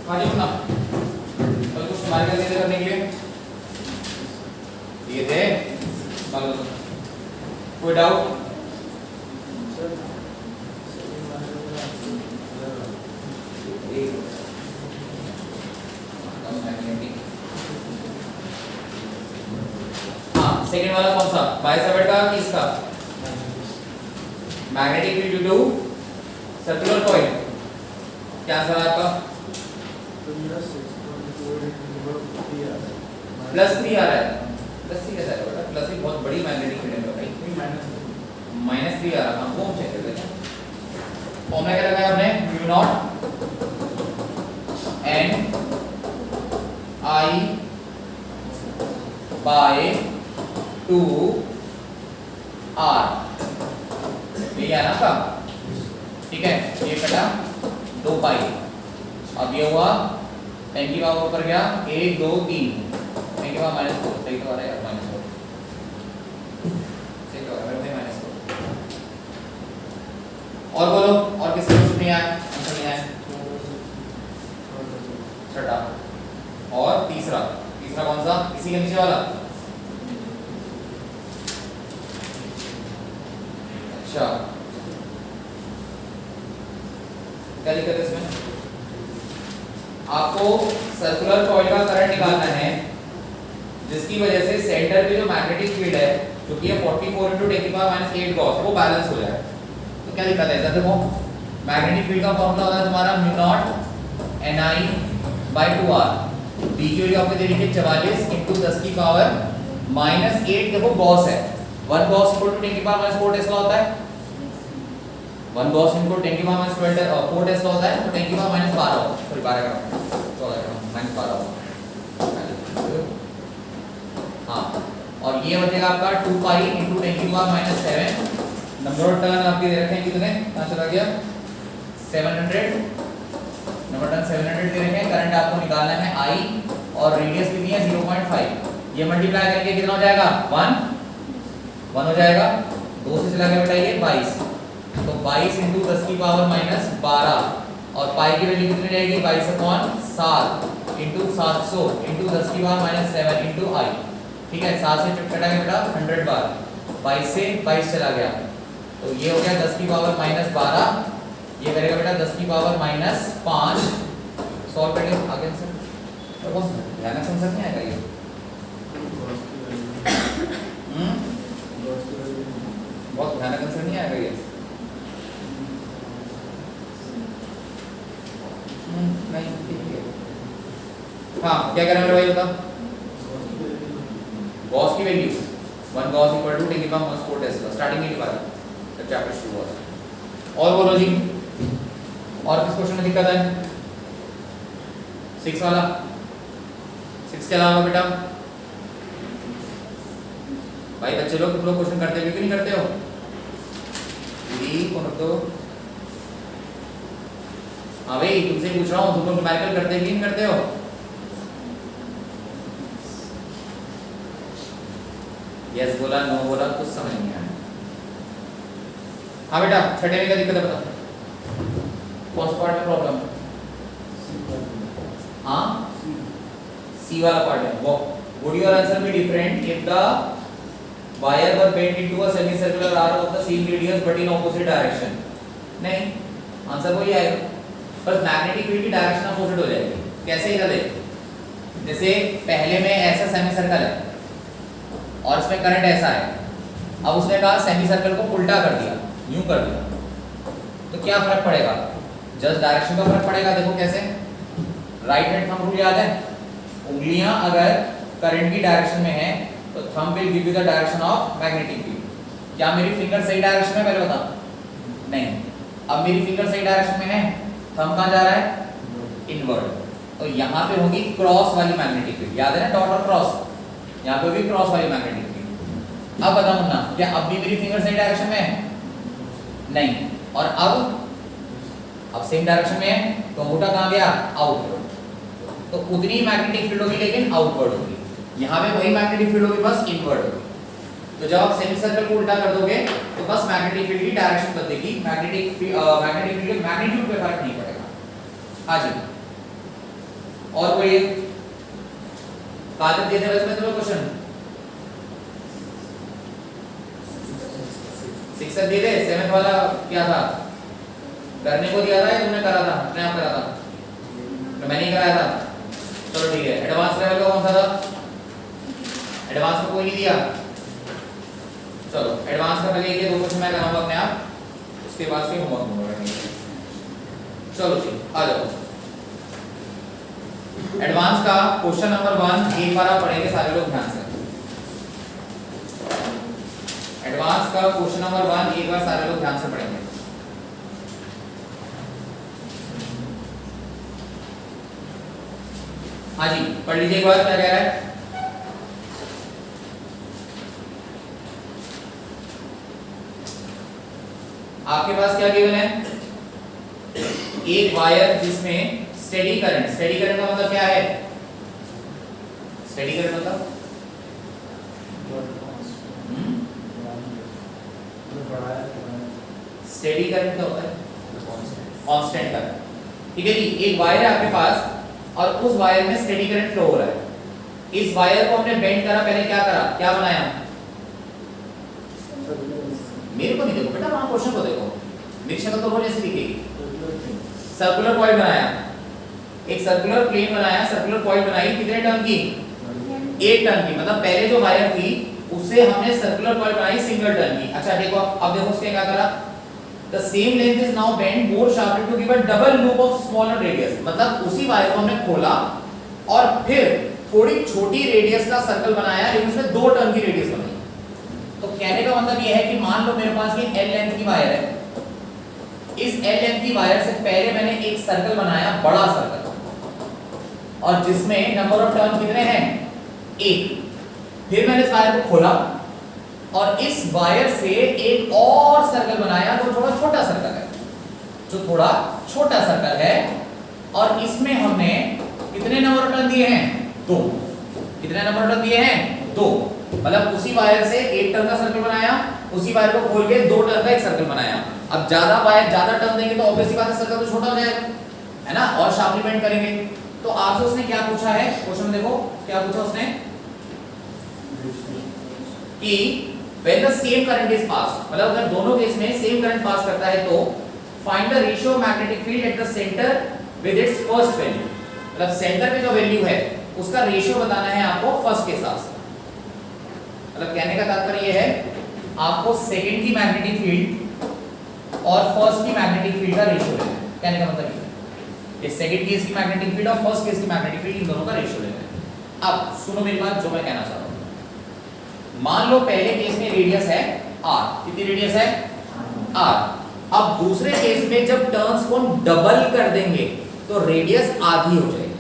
हाँ जी अपना कल कुछ तुम्हारे घर करने के लिए ये थे कोई डाउट? हाँ सेकंड वाला कौन सा? बाइसेवर्ट का किसका? Magnetic field due to circular coil. क्या आंसर है आपका? +3 आ रहा है। +3 कैसा है बेटा? +3 बहुत बड़ी मैग्नेटिक फील्ड है भाई। -3 आ रहा है। वो हम चेक कर लेते हैं। फॉर्मूला क्या लगाया हमने? Mu naught n I by 2 R। ये है ना आपका? ठीक है, ये कटा 2 पाई। अब ये हुआ 10 की पावर ऊपर गया 1 2 3 10 की पावर -4। सही तो आ रहा है यार, -4 सही तो आ रहा है भाई, -4। और बोलो, और किसी को कुछ नहीं आया? आंसर नहीं आया? छठा और तीसरा कौन सा? इसी के नीचे वाला। अच्छा क्या दिक्कत है इसमें? आपको सर्कुलर कॉइल का करंट निकालना है जिसकी वजह से सेंटर पे जो मैग्नेटिक फील्ड है जो कि है 44 × 10⁻⁸ गॉस, वो बैलेंस हो जाए। तो क्या दिक्कत है? देखो मैग्नेटिक फील्ड का फॉर्मूला होता है तुम्हारा म्यू नॉट Ni/2R। B की वैल्यू आपको दे रखी है 44 × 10⁻⁸। देखो गॉस है, 1 गॉस = 10⁻⁴ टेस्ला होता है। 1 गॉस × 10⁻⁴ टेस्ला होता है, तो 10⁻⁻12 सॉरी 12 का 14 का -12। हाँ, और ये बचेगा आपका 2 पाई × 10⁻⁷। नंबर ऑफ टर्न आपके दे रखे हैं कितने? कहाँ चला गया? 700 नंबर टर्न 700 दे रखे हैं। करंट आपको निकालना है I और रेडियस कितनी है? 0.5। ये मल्टीप्लाई करके कितना हो जाएगा? 1 हो जाएगा। 2 से चला गया बेटा ये 22, तो 22 × 10⁻⁻12 और पाई की वैल्यू कितनी रहेगी? 22/7 × 700 × 10⁻⁷ × I। ठीक है, 7 से कटा गया बेटा 100 बार, 22 से 22 चला गया, तो ये हो गया 10⁻⁻12। ये करेगा बेटा 10⁻⁻5। सॉल्व करेंगे आगे से। तो बहुत ध्यान से समझ नहीं आएगा ये। बहुत ध्यान से नहीं आएगा ये। नहीं ठीक है। हाँ क्या करें मेरे भाई, बताओ। गॉस की वैल्यू 1 गॉस = 10⁻⁴ टेस्ला स्टार्टिंग में निकाला जब चैप्टर शुरू हुआ। और बोलो जी, और किस क्वेश्चन में दिक्कत है? 6 वाला। 6 के अलावा बेटा भाई बच्चे लोग, तुम लोग क्वेश्चन करते हो कि नहीं करते हो? कौन रख दो? हाँ भाई तुमसे पूछ रहा हूँ, तुम लोग न्यूमेरिकल करते हो कि नहीं करते हो? यस बोला, नो बोला, कुछ समझ नहीं आया। हाँ बेटा छठे में क्या दिक्कत है बता? कौन सा पार्ट में प्रॉब्लम? हाँ सी वाला पार्ट है। वो would your answer be different if the wire were bent into a semicircular arc of the same radius but in opposite direction? नहीं, आंसर वही आएगा, पर मैग्नेटिक फील्ड की डायरेक्शन अपोजिट हो जाएगी। कैसे इधर देख, जैसे पहले में ऐसा सेमी सर्कल है और इसमें करंट ऐसा है, अब उसने कहा सेमी सर्कल को उल्टा कर दिया, यूं कर दिया, तो क्या फर्क पड़ेगा? जस्ट डायरेक्शन का फर्क पड़ेगा। देखो कैसे, राइट हैंड थंब रूल याद है? उंगलियां अगर करंट की डायरेक्शन में है तो thumb will give you the direction of magnetic field. क्या मेरी फिंगर सही डायरेक्शन में? पहले बता। नहीं, अब मेरी फिंगर सही डायरेक्शन में है, थंब कहां जा रहा है? इनवर्ड। तो यहां पे होगी क्रॉस वाली मैग्नेटिक फील्ड, याद है ना, डॉट और क्रॉस, यहां पे होगी क्रॉस वाली मैग्नेटिक फील्ड। अब बता मुन्ना, क्या अब भी मेरी फिंगर सही डायरेक्शन में है? नहीं, और अब सेम डायरेक्शन में है, तो अंगूठा कहां गया? आउटवर्ड। तो उतनी ही मैग्नेटिक फील्ड होगी लेकिन आउटवर्ड होगी। यहाँ पे वही मैग्नेटिक फील्ड होगी, बस इनवर्ड होगी। तो जब आप सेमी सर्कल को उल्टा कर दोगे तो बस मैग्नेटिक फील्ड की डायरेक्शन बदलेगी, मैग्नेटिक फील्ड के मैग्नीट्यूड पे फर्क नहीं पड़ेगा। हाँ जी और कोई एक कहाँ तक दिए थे वैसे तुम्हें क्वेश्चन 6 तक दिए थे। 7th वाला क्या था, करने को दिया था या तुमने करा था, अपने आप करा था? तो मैंने ही कराया था। चलो ठीक है, एडवांस लेवल का कौन सा था? एडवांस में कोई नहीं दिया। चलो एडवांस का पहले ये 2 क्वेश्चन मैं कराऊंगा अपने आप, उसके बाद फिर होमवर्क दूंगा। चलो जी आ जाओ। एडवांस का क्वेश्चन नंबर 1 एक बार आप पढ़ेंगे सारे लोग ध्यान से। एडवांस का क्वेश्चन नंबर 1 एक बार सारे लोग ध्यान से पढ़ेंगे। हाँ जी पढ़ लीजिए एक बार क्या कह रहा है। आपके पास क्या गिवन है, एक वायर जिसमें स्टेडी करंट का मतलब क्या है? स्टेडी करंट मतलब स्टेडी करंट क्या होता है? Constant current. ठीक है जी, एक वायर है आपके पास और उस वायर में स्टेडी करंट फ्लो हो रहा है। इस वायर को हमने बेंड करा, पहले क्या करा, क्या बनाया? मेरे को नहीं देखो बेटा, वहां क्वेश्चन को देखो, मेरी शक्ल तो बहुत ऐसी दिखेगी। सर्कुलर कॉइल बनाया, एक सर्कुलर प्लेन बनाया, सर्कुलर कॉइल बनाई, कितने टर्न की? 1 टर्न की। मतलब पहले जो वायर थी उससे हमने सर्कुलर कॉइल बनाई सिंगल टर्न की। अच्छा देखो अब देखो उसके क्या करा, the same length is now bent more sharply to give a double loop of smaller radius। मतलब उसी वायर को हमने खोला और फिर थोड़ी छोटी रेडियस का सर्कल बनाया, लेकिन उसमें 2 टर्न की रेडियस बनाई। तो कहने का मतलब ये है कि मान लो मेरे पास ये L लेंथ की वायर है, इस L लेंथ की वायर से पहले मैंने एक सर्कल बनाया, बड़ा सर्कल, और जिसमें नंबर ऑफ टर्न कितने हैं? 1। फिर मैंने इस वायर को खोला और इस वायर से एक और सर्कल बनाया जो थोड़ा छोटा सर्कल है, और इसमें हमने कितने नंबर ऑफ टर्न दिए हैं? 2। कितने नंबर ऑफ टर्न दिए हैं? 2। मतलब उसी वायर से 1 टर्न का सर्कल बनाया, उसी वायर को खोल के 2 टर्न का एक सर्कल बनाया। अब ज्यादा वायर ज्यादा टर्न देंगे तो ऑब्वियसली बात है सर्कल तो छोटा हो जाएगा, है ना, और शार्पली बेंड करेंगे। तो आपसे उसने क्या पूछा है, क्वेश्चन देखो क्या पूछा उसने कि when the same current is passed, मतलब अगर दोनों केस में सेम करंट पास करता है तो find the ratio of magnetic field at the center with its first value। मतलब सेंटर पे जो वैल्यू है उसका रेशियो बताना है आपको फर्स्ट के हिसाब से। मतलब कहने का तात्पर्य ये है आपको सेकंड की मैग्नेटिक फील्ड और फर्स्ट की मैग्नेटिक फील्ड का रेशियो लेना है। कहने का मतलब ये सेकंड केस की मैग्नेटिक फील्ड और फर्स्ट केस की मैग्नेटिक फील्ड इन दोनों का रेशियो लेना है। अब सुनो मेरी बात जो मैं कहना चाहता हूं। मान लो पहले केस में रेडियस है r, कितनी रेडियस है? r। अब दूसरे केस में जब टर्न्स को डबल कर देंगे तो रेडियस आधी हो जाएगी।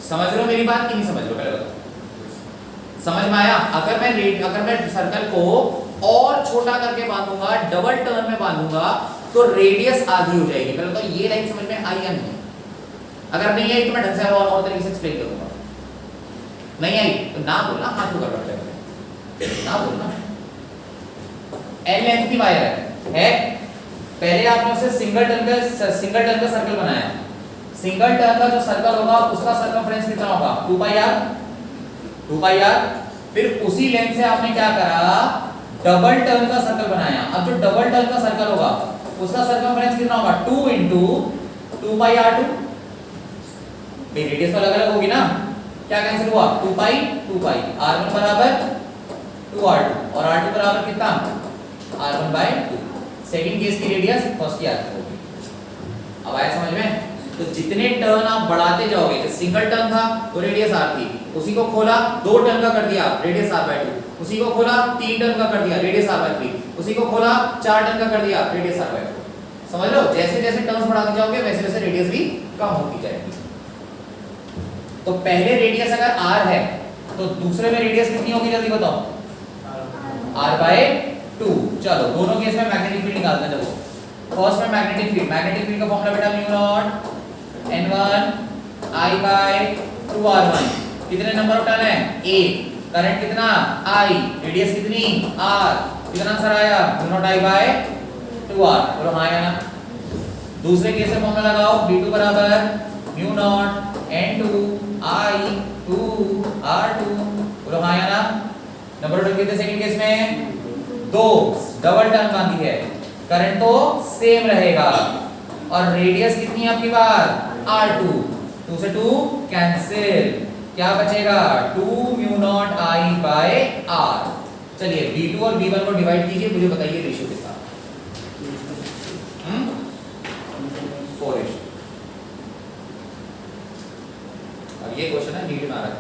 समझ रहे हो मेरी बात कि नहीं समझ रहे हो? पहले बताओ, समझ में आया? अगर मैं सर्कल को और छोटा करके बांधूंगा, डबल टर्न में बांधूंगा तो रेडियस आधी हो जाएगी। पहले तो ये लाइन समझ में आई या नहीं? अगर नहीं आई तो मैं ढंग से और तरीके से एक्सप्लेन करूंगा। नहीं आई तो ना बोलना, हाथ ऊपर रख लेना, ना बोलना। L लेंथ की वायर है, पहले आपने उसे सिंगल टर्न का सर्कल बनाया। सिंगल टर्न का जो सर्कल होगा उसका सर्कमफ्रेंस कितना होगा? 2πr। फिर उसी लेंथ से आपने क्या करा, डबल टर्न का सर्कल बनाया। अब जो डबल टर्न का सर्कल होगा उसका सर्कमफ्रेंस कितना होगा? 2 × 2πr2। भाई रेडियस तो अलग-अलग होगी ना, क्या कैंसिल हुआ? 2π r1 बराबर 2r2 और r2 बराबर कितना? r1/2। सेकंड केस की रेडियस फर्स्ट की r2 होगी। अब आया समझ में? तो जितने टर्न आप बढ़ाते जाओगे, सिंगल टर्न था तो रेडियस r थी, उसी को खोला 2 टर्न का कर दिया रेडियस r/2, उसी को खोला 3 टर्न का कर दिया रेडियस r/3, उसी को खोला 4 टर्न का कर दिया रेडियस r/4। समझ लो, जैसे जैसे टर्न्स बढ़ाते जाओगे वैसे वैसे रेडियस भी कम होती जाएगी। तो पहले रेडियस अगर r है तो दूसरे में रेडियस कितनी होगी जल्दी बताओ? r/2। चलो दोनों केस में मैग्नेटिक फील्ड निकालते हैं। देखो फर्स्ट में मैग्नेटिक फील्ड का फॉर्मूला बेटा म्यू नॉट n1 I/2r1। कितने नंबर ऑफ टर्न है? 1। करंट कितना? I। रेडियस कितनी? r। कितना आंसर आया? Mu naught I/2r। बोलो हां या ना? दूसरे केस में फॉर्मूला लगाओ, v2 बराबर mu naught N2 I2 R2 बोलो हाँ या ना। नंबर ऑफ टर्न कितने सेकंड केस में 2 डबल टर्न बांधी है, करंट तो सेम रहेगा और रेडियस कितनी है आपकी बात R2, 2 से 2 कैंसिल, क्या बचेगा 2 mu naught I by R। चलिए B2 और B1 को डिवाइड कीजिए, मुझे बताइए रेशियो कितना। 4 रेशियो। अब ये क्वेश्चन है नीट में आ रहा है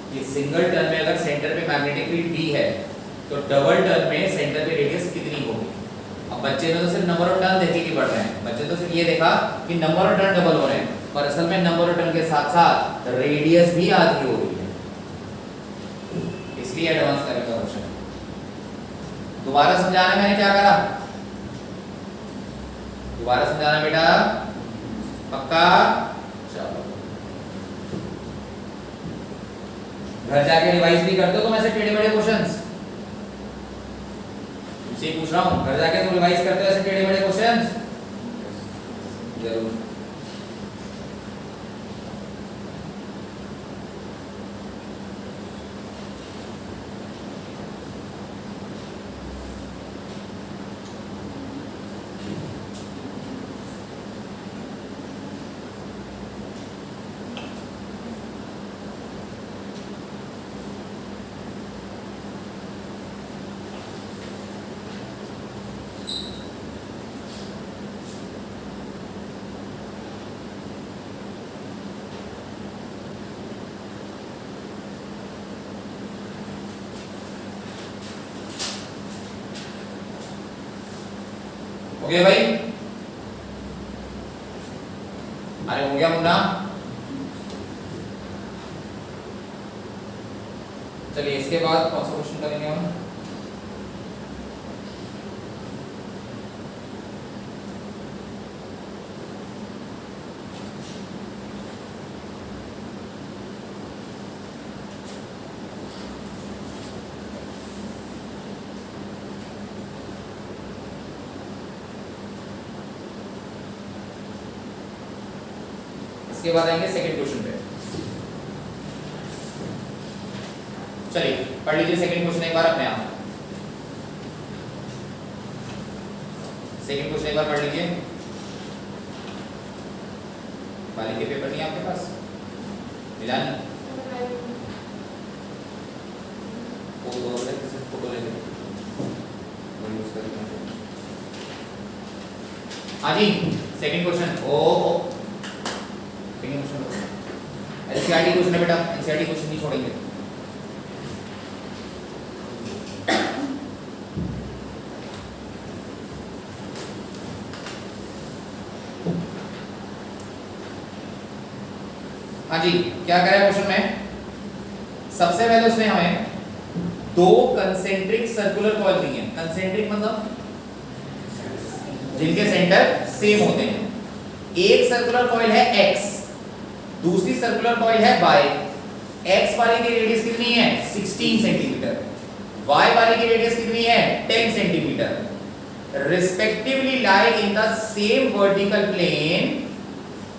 कि सिंगल टर्न में अगर सेंटर पे मैग्नेटिक फील्ड B है तो डबल टर्न में सेंटर पे रेडियस कितनी होगी। अब बच्चे ने तो सिर्फ नंबर ऑफ टर्न देखे कि बढ़ रहे हैं, बच्चे तो सिर्फ ये देखा कि नंबर ऑफ टर्न डबल हो रहे हैं, पर असल में नंबर ऑफ टर्न के साथ साथ रेडियस भी आधी हो रही है, इसलिए एडवांस लेवल का क्वेश्चन है। दोबारा समझाना मैंने क्या करा, दोबारा समझाना बेटा पक्का। चलो घर जाके रिवाइज भी करते हो तुम ऐसे टेढ़े बड़े क्वेश्चंस, तुमसे पूछ रहा हूं, घर जाके तुम रिवाइज करते हो ऐसे टेढ़े बड़े क्वेश्चंस जरूर। हो गया भाई, अरे हो गया मुन्ना। चलिए इसके बाद कौन सा क्वेश्चन करेंगे हम। इसके बाद आएंगे सेकंड क्वेश्चन पे। चलिए पढ़ लीजिए सेकंड क्वेश्चन एक बार अपने आप, सेकंड क्वेश्चन एक बार पढ़ लीजिए। बालिक के पेपर नहीं है आपके पास मिलान, फोटो ले लो। हाँ जी सेकंड क्वेश्चन। ओ एनसीईआरटी क्वेश्चन है बेटा, एनसीईआरटी क्वेश्चन नहीं छोड़ेंगे। हाँ जी क्या कह रहा है क्वेश्चन में, सबसे पहले उसने हमें दो कंसेंट्रिक सर्कुलर कॉइल दी है। कंसेंट्रिक मतलब जिनके सेंटर सेम होते हैं। एक सर्कुलर कॉइल है X, दूसरी सर्कुलर कॉइल है Y। X वाले की रेडियस कितनी है 16 सेंटीमीटर, Y वाले की रेडियस कितनी है 10 centimetre. Respectively lie in the same vertical plane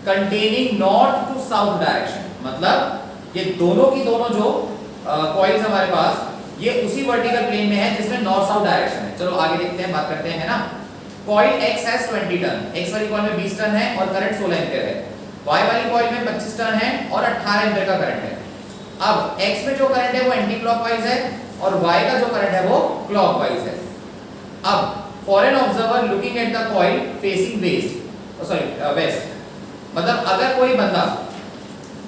containing north to south direction. मतलब ये दोनों की दोनों जो कॉइल्स हमारे पास ये उसी वर्टिकल प्लेन में है जिसमें नॉर्थ साउथ डायरेक्शन है। चलो आगे देखते हैं, बात करते हैं, है ना। Coil X has 20 turn, X वाली कॉइल में 20 टर्न है और करंट 16 एम्पीयर है। Y वाली कॉइल में 25 टर्न है और 18 एम्पीयर का करंट है। अब X में जो करंट है वो एंटी क्लॉकवाइज है और Y का जो करंट है वो क्लॉकवाइज है। अब for an observer looking at the coil facing west, मतलब अगर कोई बंदा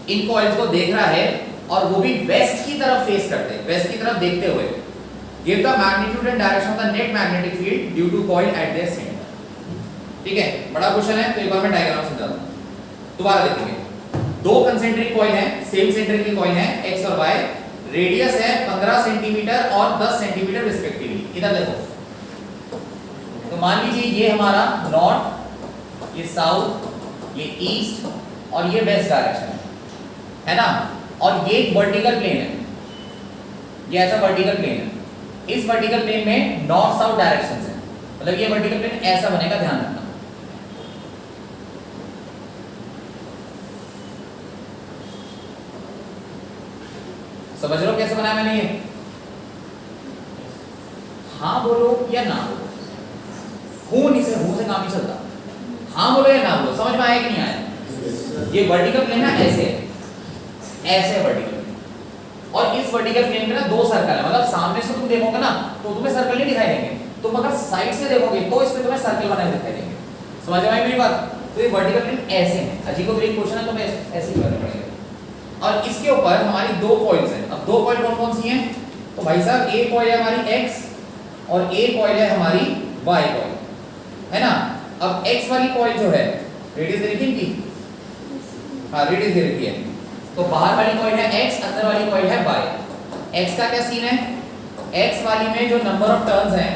इन कॉइल्स को देख रहा है और वो भी वेस्ट की तरफ फेस करते हैं, वेस्ट की तरफ देखते हुए, give the magnitude and direction of the net magnetic field due to coil at their centre. ठीक है, बड़ा क्वेश्चन है तो एक बार मैं डायग्राम समझा दूं। दोबारा देखेंगे, दो कंसेंट्रिक कॉइल हैं, सेम सेंटर की कॉइल है X और Y, रेडियस है 15 सेंटीमीटर और 10 सेंटीमीटर रिस्पेक्टिवली। इधर देखो, तो मान लीजिए ये हमारा नॉर्थ, ये साउथ, ये ईस्ट और ये वेस्ट डायरेक्शन है ना। और ये एक वर्टिकल प्लेन है, ये ऐसा वर्टिकल प्लेन है। इस वर्टिकल प्लेन में नॉर्थ साउथ डायरेक्शंस हैं, मतलब ये वर्टिकल प्लेन ऐसा बनेगा, ध्यान रखना। समझ रहे हो कैसे बनाया मैंने ये? हाँ बोलो या ना बोलो, हूं नहीं से हूं से काम नहीं चलता, हाँ बोलो या ना बोलो, समझ में आया कि नहीं आया? ये वर्टिकल प्लेन है, ऐसे ऐसे वर्टिकल प्लेन, और इस वर्टिकल प्लेन में ना दो सर्कल है, मतलब सामने से तुम देखोगे ना तो तुम्हें सर्कल नहीं दिखाई देंगे, तुम अगर साइड से देखोगे तो इसमें तुम्हें सर्कल बने दिखाई देंगे। समझ में आई मेरी बात? तो ये वर्टिकल प्लेन ऐसे है, अजीबोगरीब क्वेश्चन है, तुम्हें ऐसे ही करना पड़ेगा। और इसके ऊपर हमारी दो कॉइल्स हैं। अब दो कॉइल कौन कौन सी हैं? तो भाई साहब एक कॉइल है हमारी x और एक कॉइल है हमारी y कॉइल, है ना। अब x वाली कॉइल जो है रेडियस दे रखी है इनकी, हाँ रेडियस दे रखी है, तो बाहर वाली कॉइल है x, अंदर वाली कॉइल है y। x का क्या सीन है? x वाली में जो नंबर ऑफ टर्न्स हैं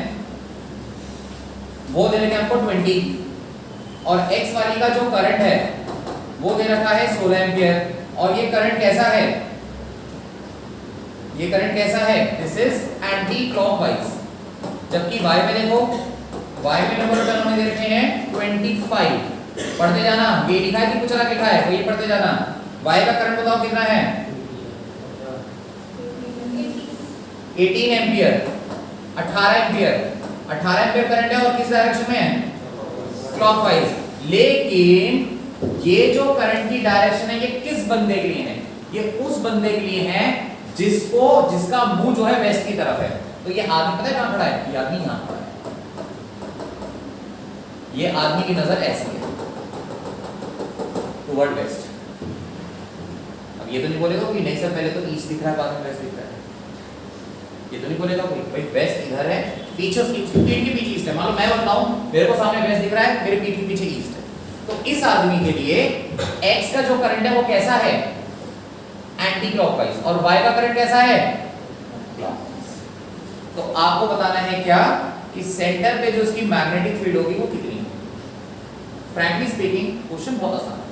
वो दे रखे हमको 20, और x वाली का जो करंट है वो दे रखा है 16 एम्पियर। और ये करंट कैसा है? ये करंट कैसा है? This is anti clockwise. जबकि y में देखो, y में नंबर ऑफ टर्न दे रखे हैं 25। पढ़ते जाना, ये लिखा है कि कुछ अलग लिखा है, तो ये पढ़ते जाना। y का करंट बताओ कितना है? 18 एम्पियर, 18 एम्पियर, 18 एम्पियर करंट है, और किस डायरेक्शन में है? क्लॉकवाइज। लेकिन ये जो करंट की डायरेक्शन है ये किस बंदे के लिए है? ये उस बंदे के लिए है जिसका मुंह जो है वेस्ट की तरफ है। तो ये आदमी पता है कहां खड़ा है? ये आदमी यहां खड़ा है, ये आदमी की नजर ऐसी है टुवर्ड वेस्ट। अब ये तो नहीं बोलेगा कि नहीं सर पहले तो ईस्ट दिख रहा है बाद में वेस्ट दिख रहा है, ये तो नहीं बोलेगा कि भाई वेस्ट इधर है, पीछे उसकी पीठ के पीछे ईस्ट है। मान लो मैं बताऊं मेरे को सामने वेस्ट दिख रहा है, मेरे पीठ के पीछे ईस्ट है, तो इस आदमी के लिए x का जो करंट है वो कैसा है? Anti clockwise. और y का करंट कैसा है? क्लॉकवाइज। तो आपको बताना है क्या कि सेंटर पे जो इसकी मैग्नेटिक फील्ड होगी वो कितनी है। फ्रैंकली स्पीकिंग क्वेश्चन बहुत आसान है,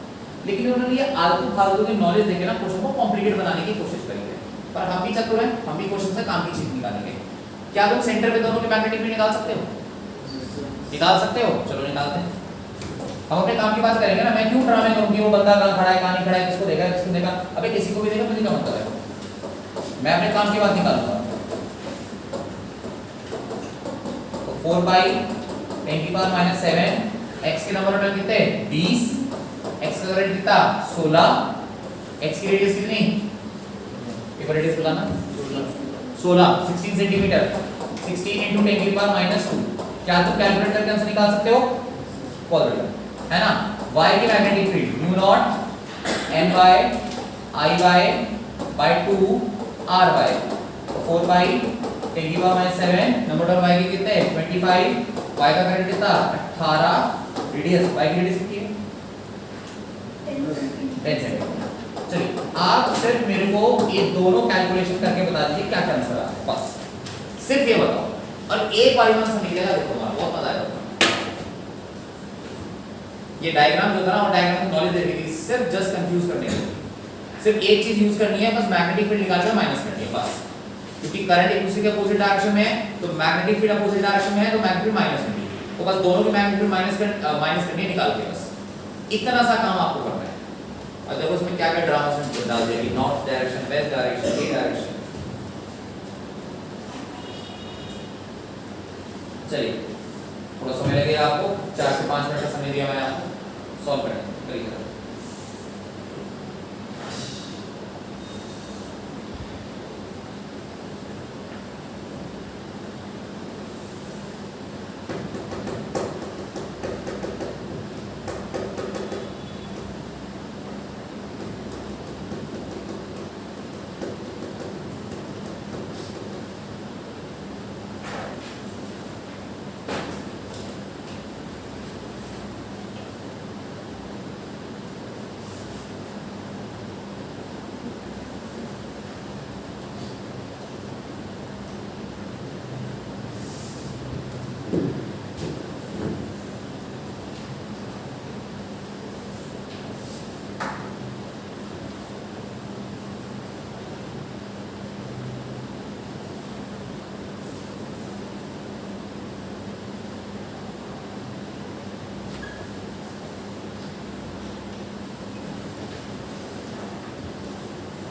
लेकिन उन्होंने ये आलतू फालतू की नॉलेज देके ना क्वेश्चन को कॉम्प्लिकेट बनाने की कोशिश करी है। पर हम भी चतुर हैं, हम भी क्वेश्चन से काम की चीज निकालेंगे। क्या तुम सेंटर पे दोनों की मैग्नेटिक फील्ड निकाल सकते हो? निकाल सकते हो? चलो निकालते हैं। हम अपने काम की बात करेंगे ना, मैं क्यों ड्रामे करूं कि वो बंदा कहां खड़ा है कहां नहीं खड़ा है, किसको देखा है किसको देखा, अबे किसी को भी देखा मुझे क्या मतलब है, मैं अपने काम की बात निकालूंगा। तो 4 बाई 10⁻⁻7 x के नंबर ऑफ टर्न कितने? 20, x का करंट कितना? 16, x की रेडियस कितनी? पेपर रेडियस बताना, 16 16 सेंटीमीटर, 16 × 10⁻²। क्या तुम कैलकुलेट करके आंसर निकाल सकते हो? पॉजिटिव है ना। y की magnetic field mu naught n by I by 2 r by 4 by 10⁻⁷ number of y के कितने? 25, y का करंट कितना? 18, रेडियस y की रेडियस कितनी है? 10 सेंटीमीटर। चलिए आप सिर्फ मेरे को ये दोनों कैलकुलेशन करके बता दीजिए क्या क्या आंसर आता है, बस सिर्फ ये बताओ, और एक बार में समझ लेगा, देखो बहुत मजा आएगा। ये डायग्राम जो था ना, वो डायग्राम की नॉलेज दे रही थी, सिर्फ जस्ट कंफ्यूज करने के लिए। सिर्फ एक चीज यूज करनी है, बस मैग्नेटिक फील्ड निकाल कर माइनस करनी है बस, क्योंकि करंट एक दूसरे के अपोजिट डायरेक्शन में है, तो मैग्नेटिक फील्ड अपोजिट डायरेक्शन में है, तो मैग्नेटिक फील्ड माइनस होगी, तो बस दोनों की मैग्नेटिक फील्ड माइनस करनी है, निकाल के बस इतना सा काम आपको करना है। और देखो इसमें क्या क्या ड्रामा से डाल देगी, नॉर्थ डायरेक्शन, वेस्ट डायरेक्शन, ये डायरेक्शन। चलिए थोड़ा समय लगेगा आपको, 4 से 5 मिनट का समय दिया मैंने आपको, सॉल्व करें करिए।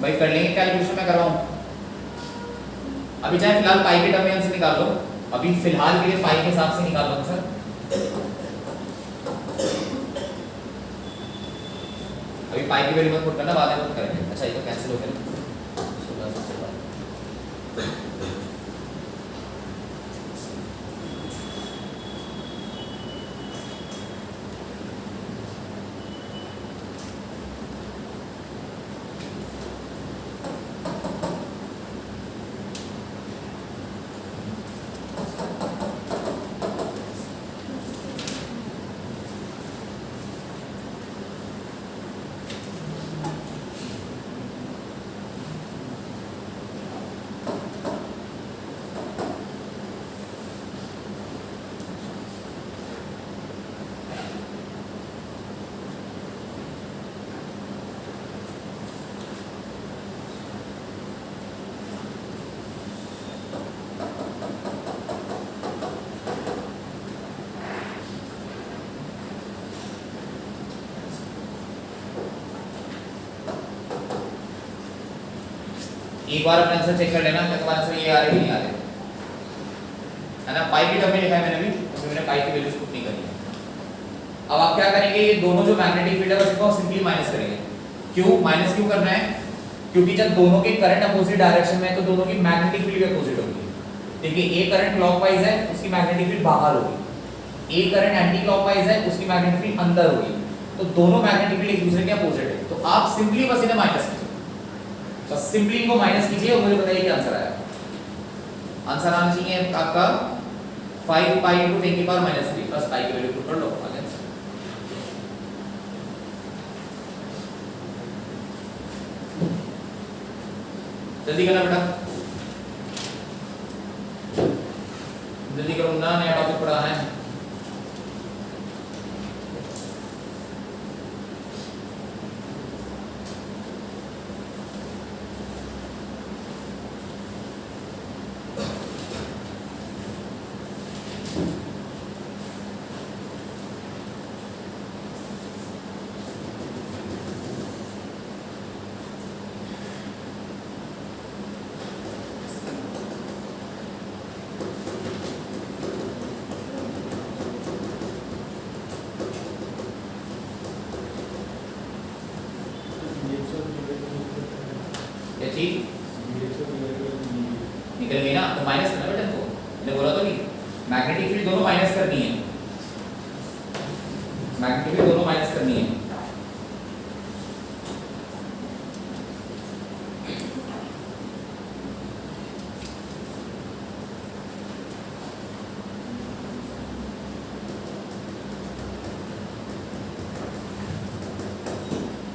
भाई कर लेंगे कैलकुलेशन, मैं कर रहा हूँ। अभी चाहे फिलहाल पाई के टर्म में आंसर निकाल लो, अभी फिलहाल के लिए पाई के हिसाब से निकाल लो आंसर। अभी पाई की वैल्यू मत पुट करना, बाद में पुट करेंगे। अच्छा ये तो कैंसिल हो गया ना, 16 से 16। एक बार अपने आंसर चेक कर लेना कि तुम्हारा आंसर ये आ रहा है कि नहीं आ रहा है ना। पाई की टर्म में लिखा है मैंने अभी, तो मैंने पाई की वैल्यूज पुट नहीं करी है। अब आप क्या करेंगे, ये दोनों जो मैग्नेटिक फील्ड है उसको सिंपली माइनस करेंगे। क्यों माइनस क्यों करना है? क्योंकि जब दोनों के करंट अपोजिट डायरेक्शन में है तो दोनों की मैग्नेटिक फील्ड भी अपोजिट होगी। देखिए ए करंट क्लॉकवाइज है, उसकी मैग्नेटिक फील्ड बाहर होगी। ए करंट एंटी क्लॉकवाइज है, उसकी मैग्नेटिक फील्ड अंदर होगी। तो दोनों मैग्नेटिक फील्ड एक दूसरे के अपोजिट है। तो आप सिंपली बस इन्हें माइनस कीजिए, बस सिंपली इनको माइनस कीजिए और मुझे बताइए क्या आंसर आएगा। आंसर आना चाहिए आपका 5 पाई × 10 की पावर -3 प्लस पाई की वैल्यू पुट कर लो आगे। जल्दी करना बेटा, जल्दी करो ना, नया टॉपिक पढ़ाना है। निकल गई ना, तो माइनस करना बेटा इनको। मैंने बोला तो नहीं, मैग्नेटिक फील्ड दोनों माइनस करनी है, मैग्नेटिक फील्ड दोनों माइनस करनी है।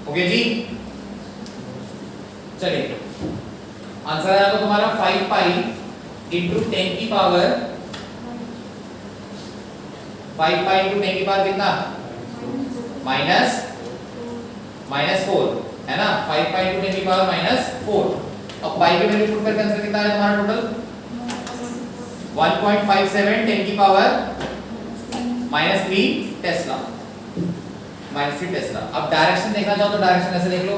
ओके जी, चलिए आंसर आया तो तुम्हारा 5 पाई इंटू 10 की पावर 5 पाई इंटू 10 की पावर कितना -4 है ना। 5 पाई इंटू 10 की पावर -4। अब पाई की वैल्यू पुट करके आंसर कितना है तुम्हारा टोटल 1.57 10 की पावर -3 टेस्ला, -3 टेस्ला। अब डायरेक्शन देखना चाहो तो डायरेक्शन ऐसे देख लो।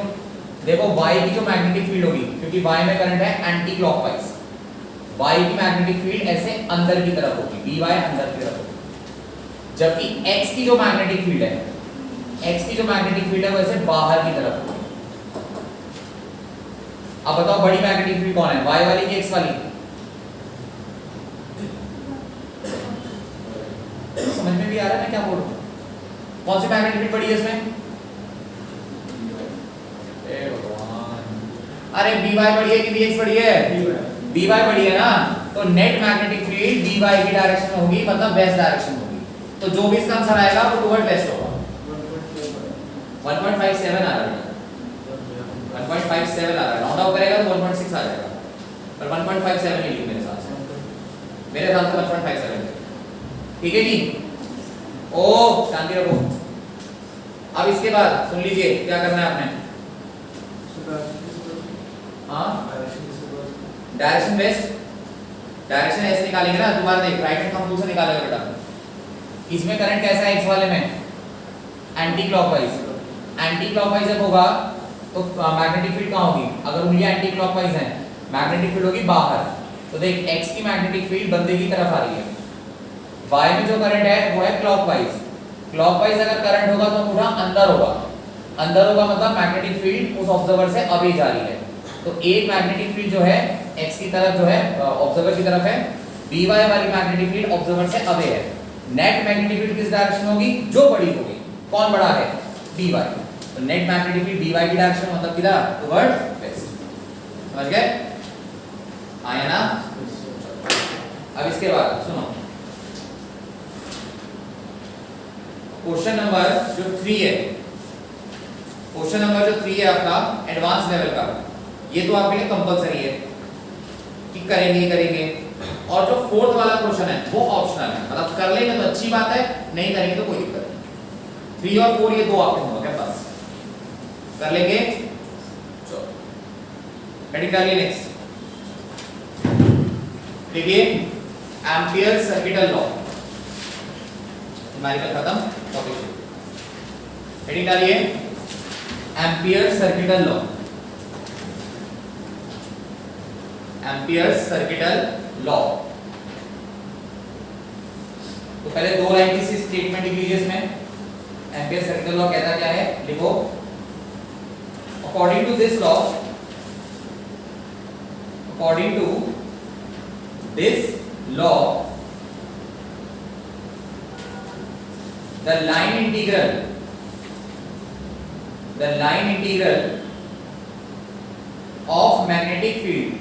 देखो y की जो मैग्नेटिक फील्ड होगी, क्योंकि y में करंट है एंटी क्लॉकवाइज, y की मैग्नेटिक फील्ड ऐसे अंदर की तरफ होगी, by अंदर की तरफ होगी। जबकि x की जो मैग्नेटिक फील्ड है, x की जो मैग्नेटिक फील्ड है वो ऐसे बाहर की तरफ होगी। अब बताओ बड़ी मैग्नेटिक फील्ड कौन है, y वाली कि x वाली? समझ में भी आ रहा है मैं क्या बोल रहा हूं? कौन सी मैग्नेटिक फील्ड बड़ी है इसमें? अरे by बड़ी है कि bx बड़ी है? by बड़ी है ना, तो नेट मैग्नेटिक फील्ड by की डायरेक्शन में होगी, मतलब वेस्ट डायरेक्शन में होगी। तो जो भी इसका आंसर आएगा वो टुवर्ड वेस्ट होगा। 1.57 आ रहा है, 1.57 आ रहा है, राउंड ऑफ करेगा तो 1.6 आ जाएगा, पर 1.57 ही लिख मेरे साथ से, मेरे साथ से 1.57। ठीक है जी, ओ शांति रखो। अब इसके बाद सुन लीजिए क्या करना है आपने। हाँ डायरेक्शन वेस्ट, डायरेक्शन ऐसे निकालेंगे ना, दोबारा देख, राइट हैंड थंब से निकालेगा बेटा। इसमें करंट कैसा है, x वाले में एंटी क्लॉकवाइज, एंटी क्लॉकवाइज जब होगा तो मैग्नेटिक फील्ड कहाँ होगी? अगर उंगलियां एंटी क्लॉकवाइज हैं, मैग्नेटिक फील्ड होगी बाहर, तो देख x की मैग्नेटिक फील्ड बंदे की तरफ आ रही है, y में जो करंट है वो है क्लॉकवाइज। क्लॉकवाइज अगर करंट होगा तो अंगूठा अंदर होगा, अंदर होगा मतलब मैग्नेटिक फील्ड उस ऑब्जर्वर से अवे जा रही है। तो एक मैग्नेटिक फील्ड जो है x की तरफ जो है ऑब्जर्वर की तरफ है, by वाली मैग्नेटिक फील्ड ऑब्जर्वर से अवे है। नेट मैग्नेटिक फील्ड किस डायरेक्शन होगी? जो बड़ी होगी। कौन बड़ा है? by। तो नेट मैग्नेटिक फील्ड by की डायरेक्शन मतलब किधर? Toward west. समझ गए? आया ना? अब इसके बाद सुनो, क्वेश्चन नंबर जो 3 है, क्वेश्चन नंबर जो 3 है आपका एडवांस लेवल का, ये तो आपके लिए कंपलसरी है कि करेंगे ही करेंगे। और जो 4th वाला क्वेश्चन है वो ऑप्शनल है, मतलब कर लेंगे तो अच्छी बात है, नहीं करेंगे तो कोई दिक्कत नहीं। 3 और 4 ये दो ऑप्शन होंगे बस, कर लेंगे। चलो हेडिंग डालिए नेक्स्ट। देखिए एम्पियर सर्किटल लॉ, न्यूमेरिकल खत्म, टॉपिक हेडिंग डालिए ampere circuital law. Ampere circuital law, तो पहले 2 लाइन की स्टेटमेंट लिख लीजिए इसमें। एम्पियर सर्किटल लॉ कहता क्या है, लिखो according to this law, according to this law the line integral of magnetic field,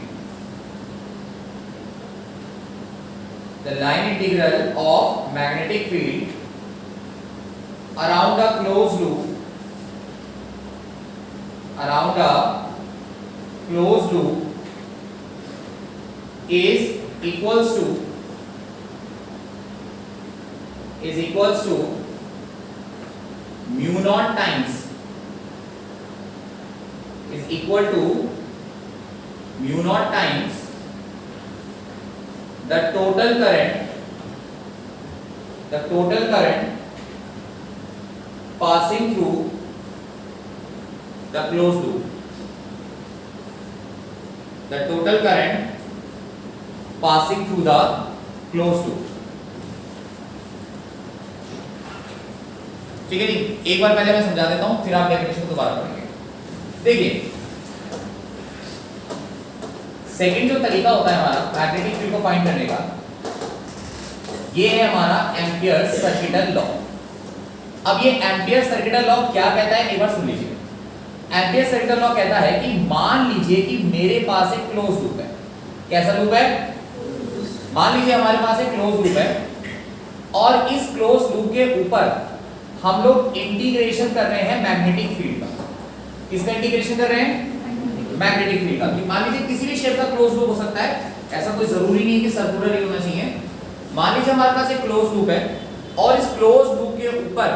the line integral of magnetic field around a closed loop, around a closed loop is equals to mu naught times, is equal to mu naught times the total current passing through the closed loop, the total current passing through the closed loop। ठीक है जी, एक बार पहले मैं समझा देता हूं, फिर आप डेफिनेशन को दोबारा पढ़ेंगे। देखिए सेकंड जो तरीका होता है हमारा मैग्नेटिक फील्ड को फाइंड करने का, ये है हमारा एम्पियर सर्किटल लॉ। अब ये एम्पियर सर्किटल लॉ क्या कहता है एक बार सुन लीजिए। एम्पियर सर्किटल लॉ कहता है कि मान लीजिए कि मेरे पास एक क्लोज लूप है। कैसा लूप है? मान लीजिए हमारे पास एक क्लोज लूप है और इस क्लोज लूप के ऊपर हम लोग इंटीग्रेशन कर रहे हैं मैग्नेटिक फील्ड का। किसका इंटीग्रेशन कर रहे हैं? मैग्नेटिक फील्ड का। मान लीजिए किसी भी शेप का क्लोज लूप हो सकता है, ऐसा कोई जरूरी नहीं है कि सर्कुलर ही होना चाहिए। मान लीजिए हमारे पास एक क्लोज लूप है और इस क्लोज लूप के ऊपर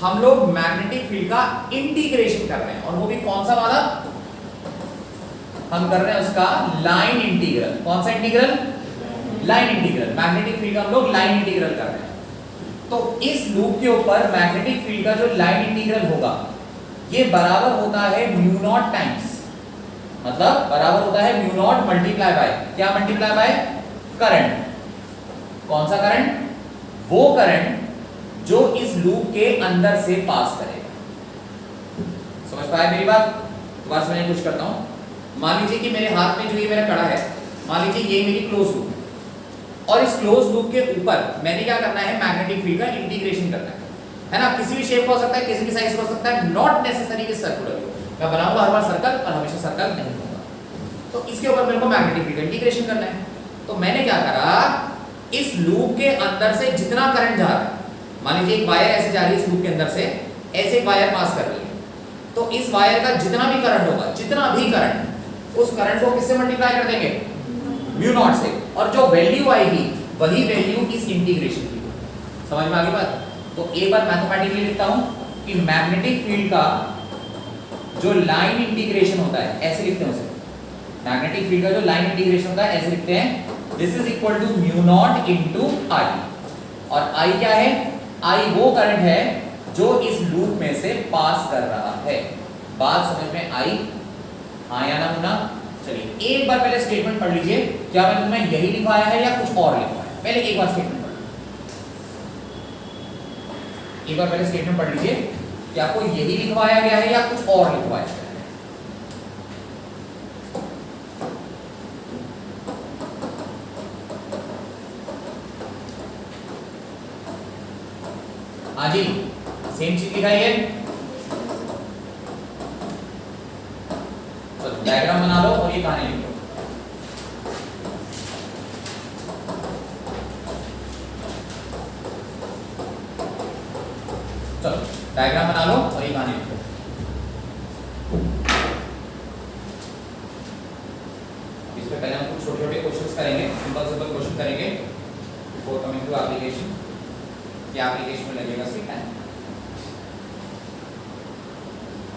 हम लोग मैग्नेटिक फील्ड का इंटीग्रेशन कर रहे हैं, और वो भी कौन सा वाला? हम कर रहे हैं उसका लाइन इंटीग्रल। कौन सा integral? Line integral. Magnetic field का हम लोग लाइन इंटीग्रल कर रहे हैं। तो इस लूप के ऊपर मैग्नेटिक फील्ड का जो लाइन इंटीग्रल होगा ये बराबर होता है म्यू नॉट टाइम्स, मतलब बराबर होता है म्यू नॉट मल्टीप्लाई बाय क्या? Multiply by current. कौन सा करंट? वो करंट जो इस लूप के अंदर से पास करेगा। समझ पाए मेरी बात? दोबारा से मैं कुछ करता हूं। मान लीजिए कि मेरे हाथ में जो ये मेरा कड़ा है, मान लीजिए ये मेरी क्लोज लूप है और इस क्लोज लूप के ऊपर मैंने क्या करना है? मैग्नेटिक फील्ड का इंटीग्रेशन करना है ना। किसी भी शेप का हो सकता है, किसी भी साइज का हो सकता है, नॉट नेसेसरी कि सर्कुलर हो। मैं बनाऊंगा हर बार सर्कल और हमेशा सर्कल नहीं होगा। तो इसके ऊपर मेरे को मैग्नेटिक फील्ड का इंटीग्रेशन करना है। तो मैंने क्या करा, इस लूप के अंदर से जितना करंट जा रहा है, मान लीजिए एक वायर ऐसे जा रही है इस लूप के अंदर से, ऐसे एक वायर पास कर रही है, तो इस वायर का जितना भी करंट होगा, जितना भी करंट, उस करंट को किससे मल्टीप्लाई कर देंगे? म्यू नॉट से। और जो वैल्यू आएगी वही वैल्यू इस इंटीग्रेशन की। समझ में आ गई बात? तो एक बार मैथमेटिकली लिखता हूं कि मैग्नेटिक फील्ड का जो लाइन इंटीग्रेशन होता है, ऐसे लिखते हैं उसे। मैग्नेटिक फील्ड का जो लाइन इंटीग्रेशन होता है ऐसे लिखते हैं, this is equal to mu naught into I. और आई क्या है? आई वो करंट है जो इस लूप में से पास कर रहा है। बात समझ में आई? हाँ या ना मुन्ना? चलिए एक बार पहले स्टेटमेंट पढ़ लीजिए, क्या मैंने तुम्हें यही लिखवाया है या कुछ और लिखवाया है? पहले एक बार स्टेटमेंट पढ़ लीजिए, एक बार पहले स्टेटमेंट पढ़ लीजिए, क्या आपको यही लिखवाया गया है या कुछ और लिखवाया गया है? हाँ जी, सेम चीज लिखा है। तो डायग्राम बना लो और ये कहानी लिखो। चलो डायग्राम बना लो और ये कहानी लिखो। इसमें पहले हम कुछ छोटे छोटे क्वेश्चंस करेंगे, सिंपल सिंपल क्वेश्चन करेंगे बिफोर कमिंग टू एप्लीकेशन। क्या एप्लीकेशन में लगेगा सीखना है।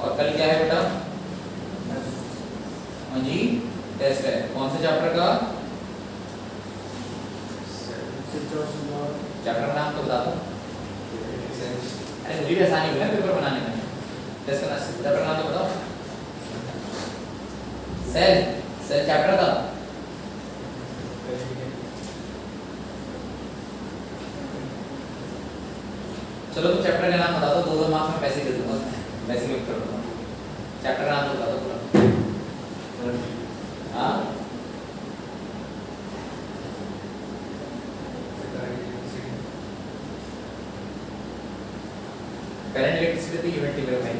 और कल क्या है बेटा? हाँ जी, टेस्ट है। कौन से चैप्टर का? चैप्टर का नाम तो बता दो। अरे मुझे भी आसानी हुई है पेपर बनाने में। टेस्ट का चैप्टर का नाम तो बताओ। सेल चैप्टर का। चलो तुम चैप्टर का नाम बता दो, 2-2 मार्क्स में पैसे दे दूंगा, वैसे भी कर दूंगा। चैप्टर का नाम तो बता दो पूरा। हाँ करंट इलेक्ट्रिसिटी तो यूनिट टेबल है,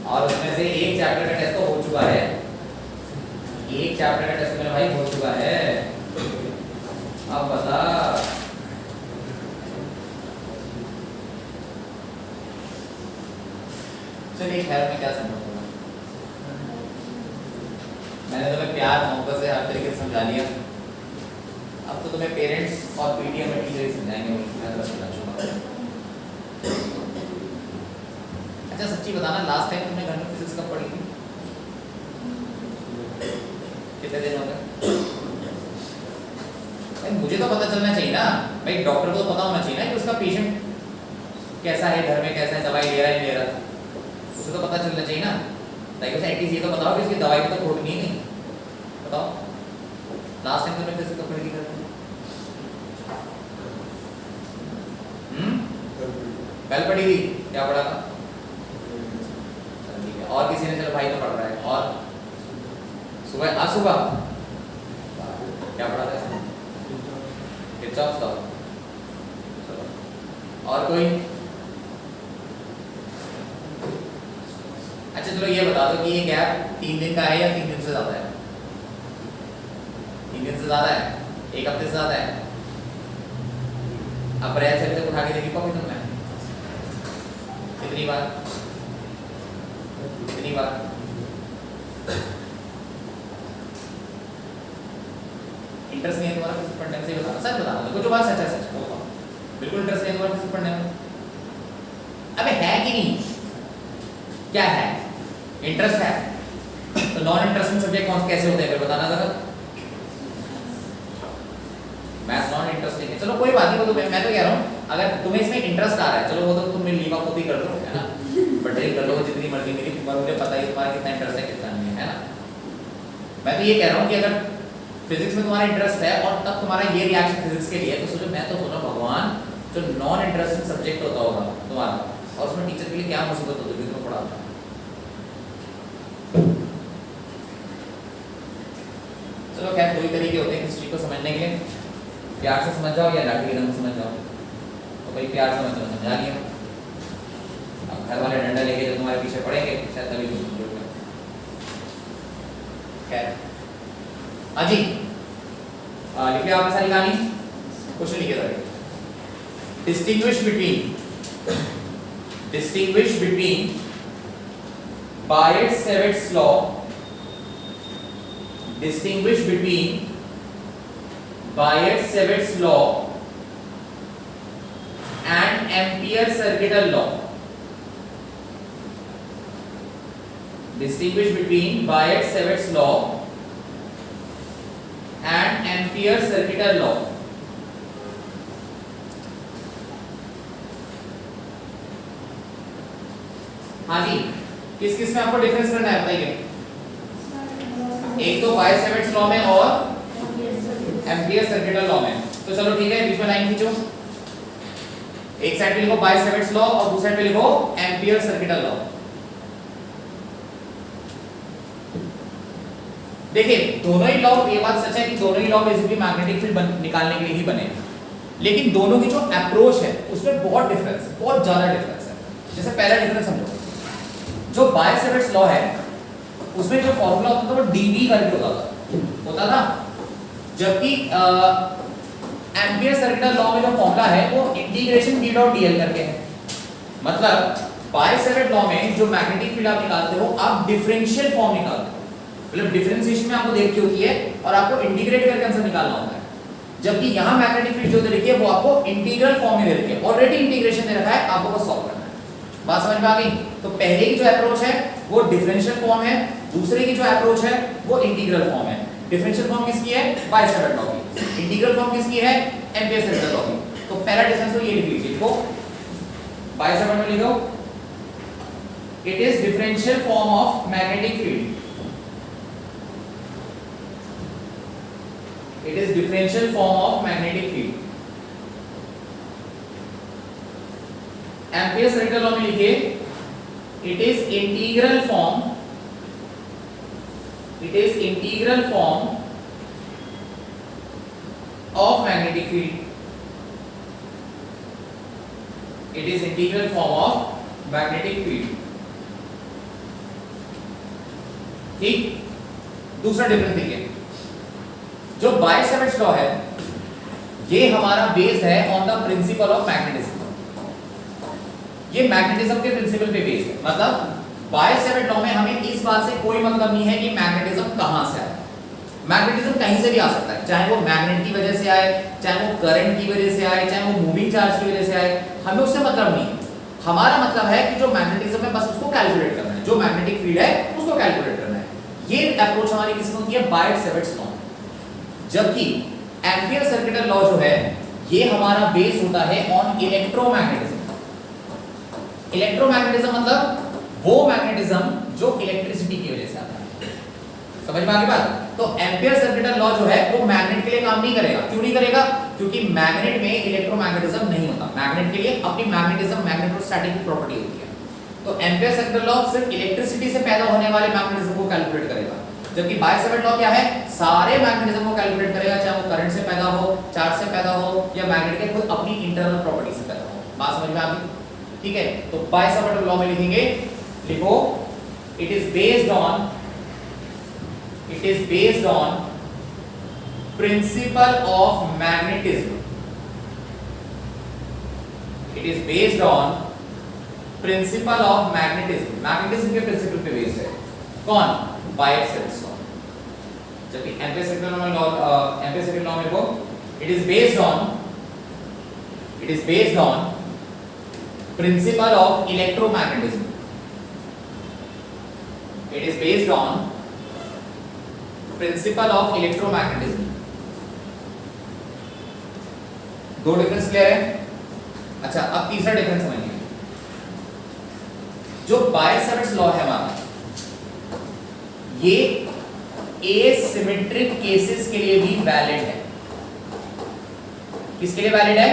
और उसमें से एक चैप्टर का टेस्ट तो हो चुका है, एक चैप्टर का टेस्ट मेरा भाई हो चुका है। अब बता चलिए खैर मैं क्या समझूंगा, मैंने तुम्हें प्यार मोहब्बत से हर तरीके से समझा लिया। अब तो तुम्हें पेरेंट्स और पीटीएम में टीचर ही समझाएंगे, मैं तो समझा चुका। अच्छा सच्ची बताना, लास्ट टाइम तुमने घर में फिजिक्स कब पढ़ी थी? कितने दिन हो गए? भाई मुझे तो पता चलना चाहिए ना, भाई डॉक्टर को तो पता होना चाहिए ना कि उसका पेशेंट कैसा है, घर में कैसा है, दवाई ले रहा है नहीं ले रहा, उसे तो पता चलना चाहिए ना। ताकि उसे एटलीस्ट ये तो बताओ कि इसकी दवाई भी तो खोटनी नहीं, बताओ। लास्ट टाइम तुमने फिजिक्स कब पढ़ी थी? कल पढ़ी थी, क्या पढ़ा था? ठीक है, और किसी ने? चलो भाई तो पढ़ रहा है। और सुबह, आज सुबह क्या पढ़ा था? किरचॉफ का। और कोई? अच्छा चलो ये बता दो कि ये गैप 3 दिन का है या 3 दिन से ज्यादा है? 3 दिन से ज्यादा है, 1 हफ्ते से ज्यादा है। अप्रैल से तक उठा के देखी पाओगे तुमने? कितनी बार? कितनी बार? इंटरेस्ट नहीं है तुम्हारा फिजिक्स पढ़ने में? सही बताना, सच बताना, देखो जो बात सच है सच बताओ। बिल्कुल इंटरेस्ट नहीं है तुम्हारा फिजिक्स पढ़ने में? अबे है कि नहीं? क्या है? इंटरेस्ट है तो नॉन इंटरेस्टिंग सब्जेक्ट कौन कैसे होते हैं फिर बताना जरा। मैथ्स नॉन इंटरेस्टिंग है, चलो कोई बात नहीं, वो तो मैं तो कह रहा हूँ अगर तुम्हें इसमें इंटरेस्ट आ रहा है, चलो वो तो तुम लीवा खुद ही कर लो, है ना, बट कर लो जितनी मर्जी मेरी, मुझे पता है तुम्हारा कितना इंटरेस्ट है कितना नहीं है ना। मैं तो ये कह रहा हूँ कि अगर फिजिक्स में तुम्हारा इंटरेस्ट है और तब तुम्हारा ये रिएक्शन फिजिक्स के लिए, तो सोचो मैं तो सोचा भगवान जो नॉन इंटरेस्टिंग सब्जेक्ट होता होगा तुम्हारा, और उसमें टीचर के लिए क्या मुसीबत होती है तुम्हें पढ़ाना। चलो खैर दो ही तरीके होते हैं हिस्ट्री को समझने के लिए, प्यार से समझ जाओ या लाठी के दम से समझ जाओ। तो भाई प्यार से समझा लिया, अब घर वाले डंडा लेके जो तुम्हारे पीछे पड़ेंगे शायद तभी तुम समझोगे। खैर हाँ जी, लिखिए आपने सारी कहानी, क्वेश्चन लिखे था। Distinguish between Bayes-Savitz law, distinguish between Bayes-Savitz law and Ampere-Circuital law. Distinguish between Bayes-Savitz law and Ampere-Circuital law. हाँ जी, किस किस में आपको डिफरेंस करना है बताइए। एक तो बाय-सेवर्ट्स लॉ में और एम्पियर सर्किटल लॉ में। तो चलो ठीक है, बीच में लाइन खींचो। एक साइड पे लिखो बाय-सेवर्ट्स लॉ और दूसरी साइड पे लिखो एम्पियर सर्किटल लॉ। देखिए दोनों ही लॉ, ये बात सच है कि दोनों ही लॉ बेसिकली मैग्नेटिक फील्ड निकालने के लिए ही बने हैं, लेकिन दोनों की जो अप्रोच है उसमें बहुत डिफरेंस है, बहुत ज्यादा डिफरेंस है। जैसे पहला डिफरेंस समझो, जो बाय-सेवर्ट्स लॉ है उसमें जो फॉर्मूला होता था वो dV करके होता था, जबकि एम्पियर सर्किटल लॉ में जो फॉर्मूला है वो इंटीग्रेशन B डॉट dl करके है। मतलब बाय-सेवर्ट लॉ में जो मैग्नेटिक फील्ड आप निकालते हो आप डिफरेंशियल फॉर्म निकालते हो, मतलब डिफरेंशिएशन में आपको देख के होती है और आपको इंटीग्रेट करके आंसर निकालना होता है, जबकि यहां मैग्नेटिक फील्ड जो दे रखी है वो आपको इंटीग्रल फॉर्म में दे रखी है, ऑलरेडी इंटीग्रेशन दे रखा है, आपको बस सॉल्व करना है। बात समझ में आ गई? तो पहले की जो अप्रोच है वो डिफरेंशियल फॉर्म है, दूसरे की जो अप्रोच है वो इंटीग्रल फॉर्म है। डिफरेंशियल फॉर्म किसकी है? बाय-सेवर्ट लॉ की। इंटीग्रल फॉर्म किसकी है? एम्पियर सर्किटल लॉ की। तो पहला डिफरेंस तो ये लिख लीजिए, लिखो बाय-सेवर्ट में लिखो it is differential form of magnetic field. It is differential form of magnetic field. Ampere circuital law में लिखिए it is integral form. It is integral form of magnetic field. It is integral form of magnetic field. ठीक, दूसरा difference देखिए, जो bye-Savart's law है ये हमारा base है on the principle of magnetism. ये मैग्नेटिज्म के प्रिंसिपल पे बेस है, मतलब बाय-सेवर्ट लॉ में हमें इस बात से कोई मतलब नहीं है कि मैग्नेटिज्म कहां से आया। मैग्नेटिज्म कहीं से भी आ सकता है, चाहे वो मैग्नेट की वजह से आए, चाहे वो करंट की वजह से आए, चाहे वो मूविंग चार्ज की वजह से आए, हमें उससे मतलब नहीं है। हमारा मतलब है कि जो मैग्नेटिज्म है बस उसको कैलकुलेट करना है, जो मैग्नेटिक फील्ड है उसको कैलकुलेट करना है। ये अप्रोच हमारी किसमें होती है? Bye-Savart's law. जबकि एम्पियर सर्किटल लॉ जो है ये हमारा बेस होता है ऑन इलेक्ट्रोमैग्नेटिज्म। इलेक्ट्रोमैग्नेटिज्म मतलब वो मैग्नेटिज्म जो इलेक्ट्रिसिटी की वजह से आता है। समझ में आ गई बात? तो एम्पियर सर्किटल लॉ जो है वो मैग्नेट के लिए काम नहीं करेगा। क्यों नहीं करेगा? क्योंकि मैग्नेट में इलेक्ट्रोमैग्नेटिज्म नहीं होता। मैग्नेट के लिए अपनी मैग्नेटिज्म मैग्नेटोस्टैटिक प्रॉपर्टी होती है। तो एम्पियर सर्किटल लॉ सिर्फ इलेक्ट्रिसिटी से पैदा होने वाले मैग्नेटिज्म को कैलकुलेट करेगा, जबकि बाय-सेवर्ट लॉ क्या है? सारे मैग्नेटिज्म को कैलकुलेट करेगा, चाहे वो करंट से पैदा हो, चार्ज से पैदा हो या मैग्नेट के खुद अपनी इंटरनल प्रॉपर्टी से पैदा हो। बात समझ में आ गई? ठीक है, तो बाय-सेवर्ट लॉ में लिखेंगे, लिखो it is based on principle of magnetism. It is based on principle of magnetism. Magnetism के प्रिंसिपल पे बेस्ड है। कौन? Bye-Savart's law. जबकि एम्पियर सर्किटल लॉ में वो it is based on principle of electromagnetism. It is based on principle of electromagnetism. दो difference clear है? अच्छा, अब तीसरा डिफरेंस समझिए। जो बाय-सेवर्ट्स लॉ है हमारा ये एसिमेट्रिक केसेस के लिए भी वैलिड है। किसके लिए वैलिड है?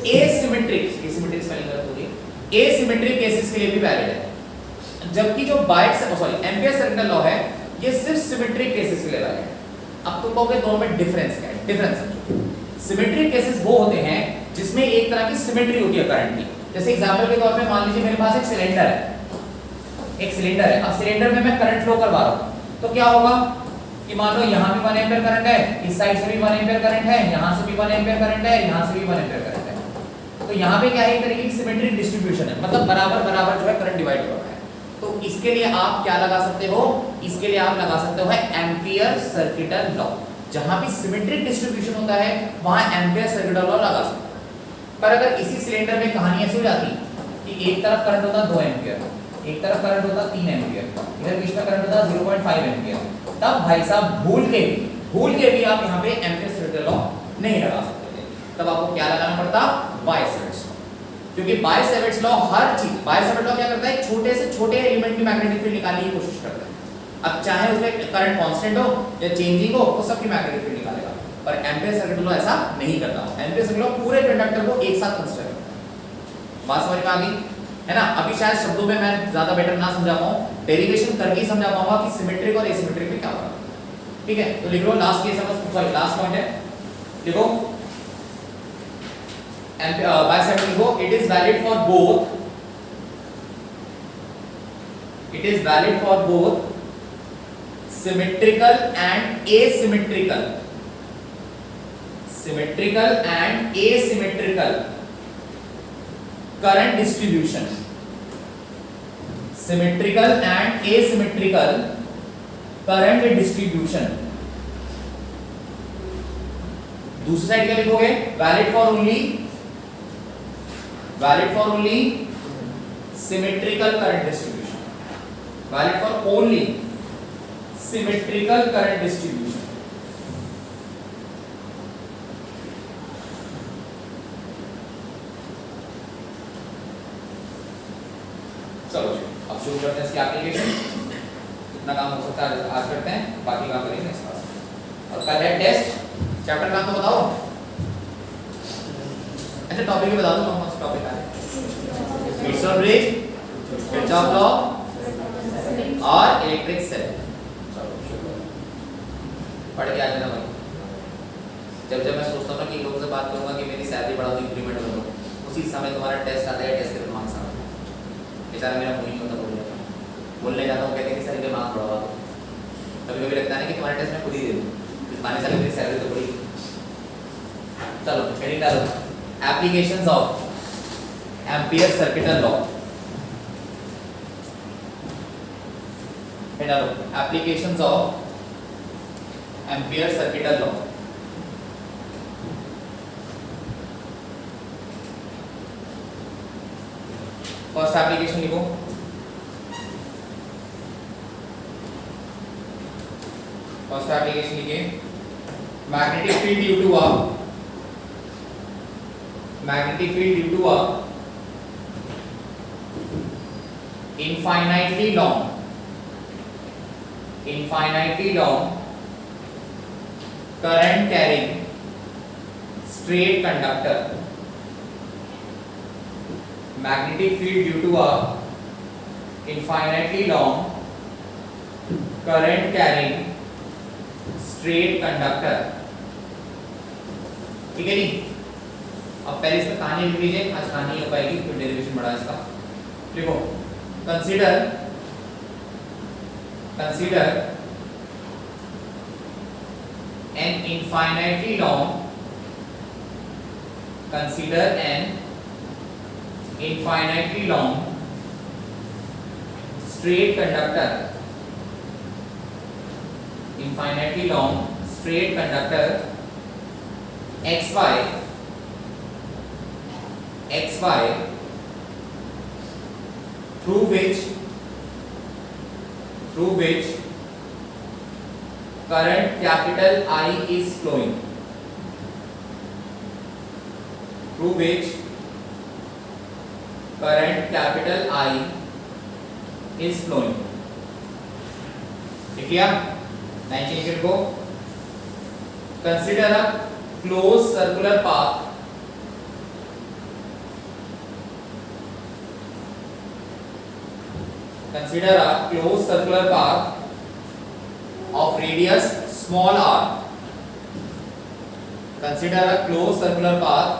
एसिमेट्रिक स्पेलिंग गलत हो गई। एसिमेट्रिक केसेस के लिए भी वैलिड है, जबकि जो एम्पियर सर्किटल लॉ है ये सिर्फ सिमेट्रिक केसेस के लिए वैलिड है। अब तुम कहोगे दोनों में डिफरेंस क्या है? डिफरेंस समझो। सिमेट्रिक केसेस वो होते हैं जिसमें एक तरह की सिमेट्री होती है करंट की। जैसे एग्जांपल के तौर पे मान लीजिए मेरे पास एक सिलेंडर है, अब सिलेंडर में मैं करंट फ्लो करवा रहा हूं, तो क्या होगा कि मान लो यहां भी 1 एम्पीयर करंट है, इस साइड से भी 1 एम्पीयर करंट है, यहां से भी 1 एम्पीयर करंट है, यहां से भी 1 एम्पीयर करंट है। तो यहां पे क्या है? एक तरीके की सिमेट्रिक डिस्ट्रीब्यूशन है, मतलब बराबर बराबर जो है करंट डिवाइड हो रहा है। तो इसके लिए आप क्या लगा सकते हो? इसके लिए आप लगा सकते हो एम्पियर सर्किटल लॉ। जहां भी सिमेट्रिक डिस्ट्रीब्यूशन होता है वहां एम्पियर सर्किटल लॉ लगा सकते हो। पर अगर इसी सिलेंडर में कहानी ऐसी हो जाती कि एक तरफ करंट होता 2 एम्पीयर, एक तरफ करंट होता 3 एम्पीयर, इधर बीच में करंट होता 0.5 एम्पीयर, तब भाई साहब भूल के भी आप यहाँ पे एम्पियर सर्किटल लॉ नहीं लगा सकते थे। तब आपको क्या लगाना पड़ता? Bye-Savart's law. क्योंकि बाय-सेवर्ट्स लॉ हर चीज, बाय-सेवर्ट्स लॉ क्या करता है? छोटे से छोटे एलिमेंट की मैग्नेटिक फील्ड निकालने की कोशिश करता है। अब चाहे उसमें करंट कांस्टेंट हो या चेंजिंग हो, वो सबकी मैग्नेटिक फील्ड निकालेगा। पर एम्पीयर सर्किट लॉ ऐसा नहीं करता। एम्पीयर सर्किट लॉ पूरे कंडक्टर को एक साथ कंसीडर करता है। बात समझ में आ गई है ना? अभी शायद शब्दों में मैं ज्यादा बेटर ना समझा पाऊं, डेरिवेशन करके ही समझा पाऊंगा कि सिमेट्रिक और एसिमेट्रिक में क्या फर्क है। ठीक है, तो लिख लो लास्ट केस है, सॉरी लास्ट पॉइंट है, देखो बाइसेक्टर लिखो, it is valid for both, it is valid for both symmetrical and asymmetrical, symmetrical and asymmetrical current distribution, symmetrical and asymmetrical current distribution। दूसरी साइड क्या लिखोगे? valid for only symmetrical current distribution, valid for only symmetrical current distribution। चलो जी, अब शुरू करते हैं इसकी application. जितना काम हो सकता है आज करते हैं, बाकी काम करेंगे नेक्स्ट क्लास। और कल है टेस्ट, चैप्टर नाम तो बताओ। अच्छा टॉपिक भी बता दो, कौन सा टॉपिक है? मीटर्स ब्रिज, किरचॉफ लॉ और इलेक्ट्रिक सेल। चलो पढ़ के आ जाना भाई। जब मैं सोचता हूँ ना कि लोगों से बात करूंगा कि मेरी सैलरी बढ़ा दो, इंक्रीमेंट कर दो, उसी समय तुम्हारा टेस्ट आता है, टेस्ट के दिमाग से बेचारा मेरा मुंह नहीं होता, बोल जाता बोलने जाता हूँ, कहते हैं कि सर दिमाग बढ़ावा दो। कभी कभी लगता है कि तुम्हारा टेस्ट मैं खुद ही दे दूँ, इस बहाने से मेरी सैलरी तो बढ़ी। चलो हेडिंग डालो, applications of Ampere circuital law. डालो applications of Ampere circuital law. First application लिखो, फर्स्ट एप्लीकेशन लिखिए, magnetic field due to a infinitely long current carrying straight conductor, magnetic field due to a infinitely long current carrying straight conductor। ठीक है जी, अब पहले इसमें कहानी लिख लीजिए, आज कहानी हो पाएगी फिर डेरिवेशन बड़ा इसका। लिखो, consider an infinitely long straight conductor, xy through which current capital I is flowing, through which current capital I is flowing। ठीक है, 19 को consider a closed circular path of radius small r, consider a closed circular path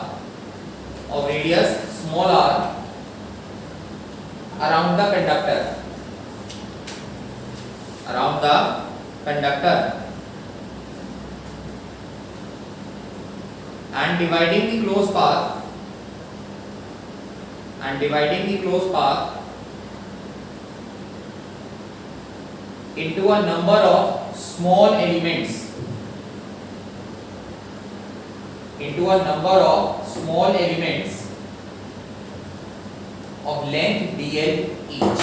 of radius small r around the conductor, and dividing the closed path into a number of small elements, of length dl each,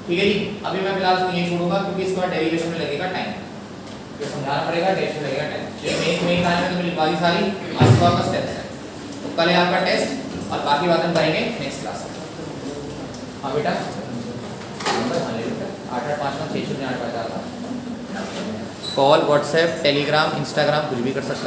ठीक है जी। अभी मैं फिलहाल इसको यहीं छोड़ूंगा क्योंकि इसके बाद डेरिवेशन में लगेगा टाइम, तो समझाना पड़ेगा, डेरिवेशन लगेगा टाइम। ये मेन कहानी में तो लिखवा दी सारी, आज का स्टेप्स है। तो कल है आपका टेस्ट, और बाकी बातें हम करेंगे नेक्स्ट क्लास में। हाँ बेटा नंबर हाँ ले बेटा 8855 608 कॉल व्हाट्सएप टेलीग्राम इंस्टाग्राम कुछ भी कर सकता है।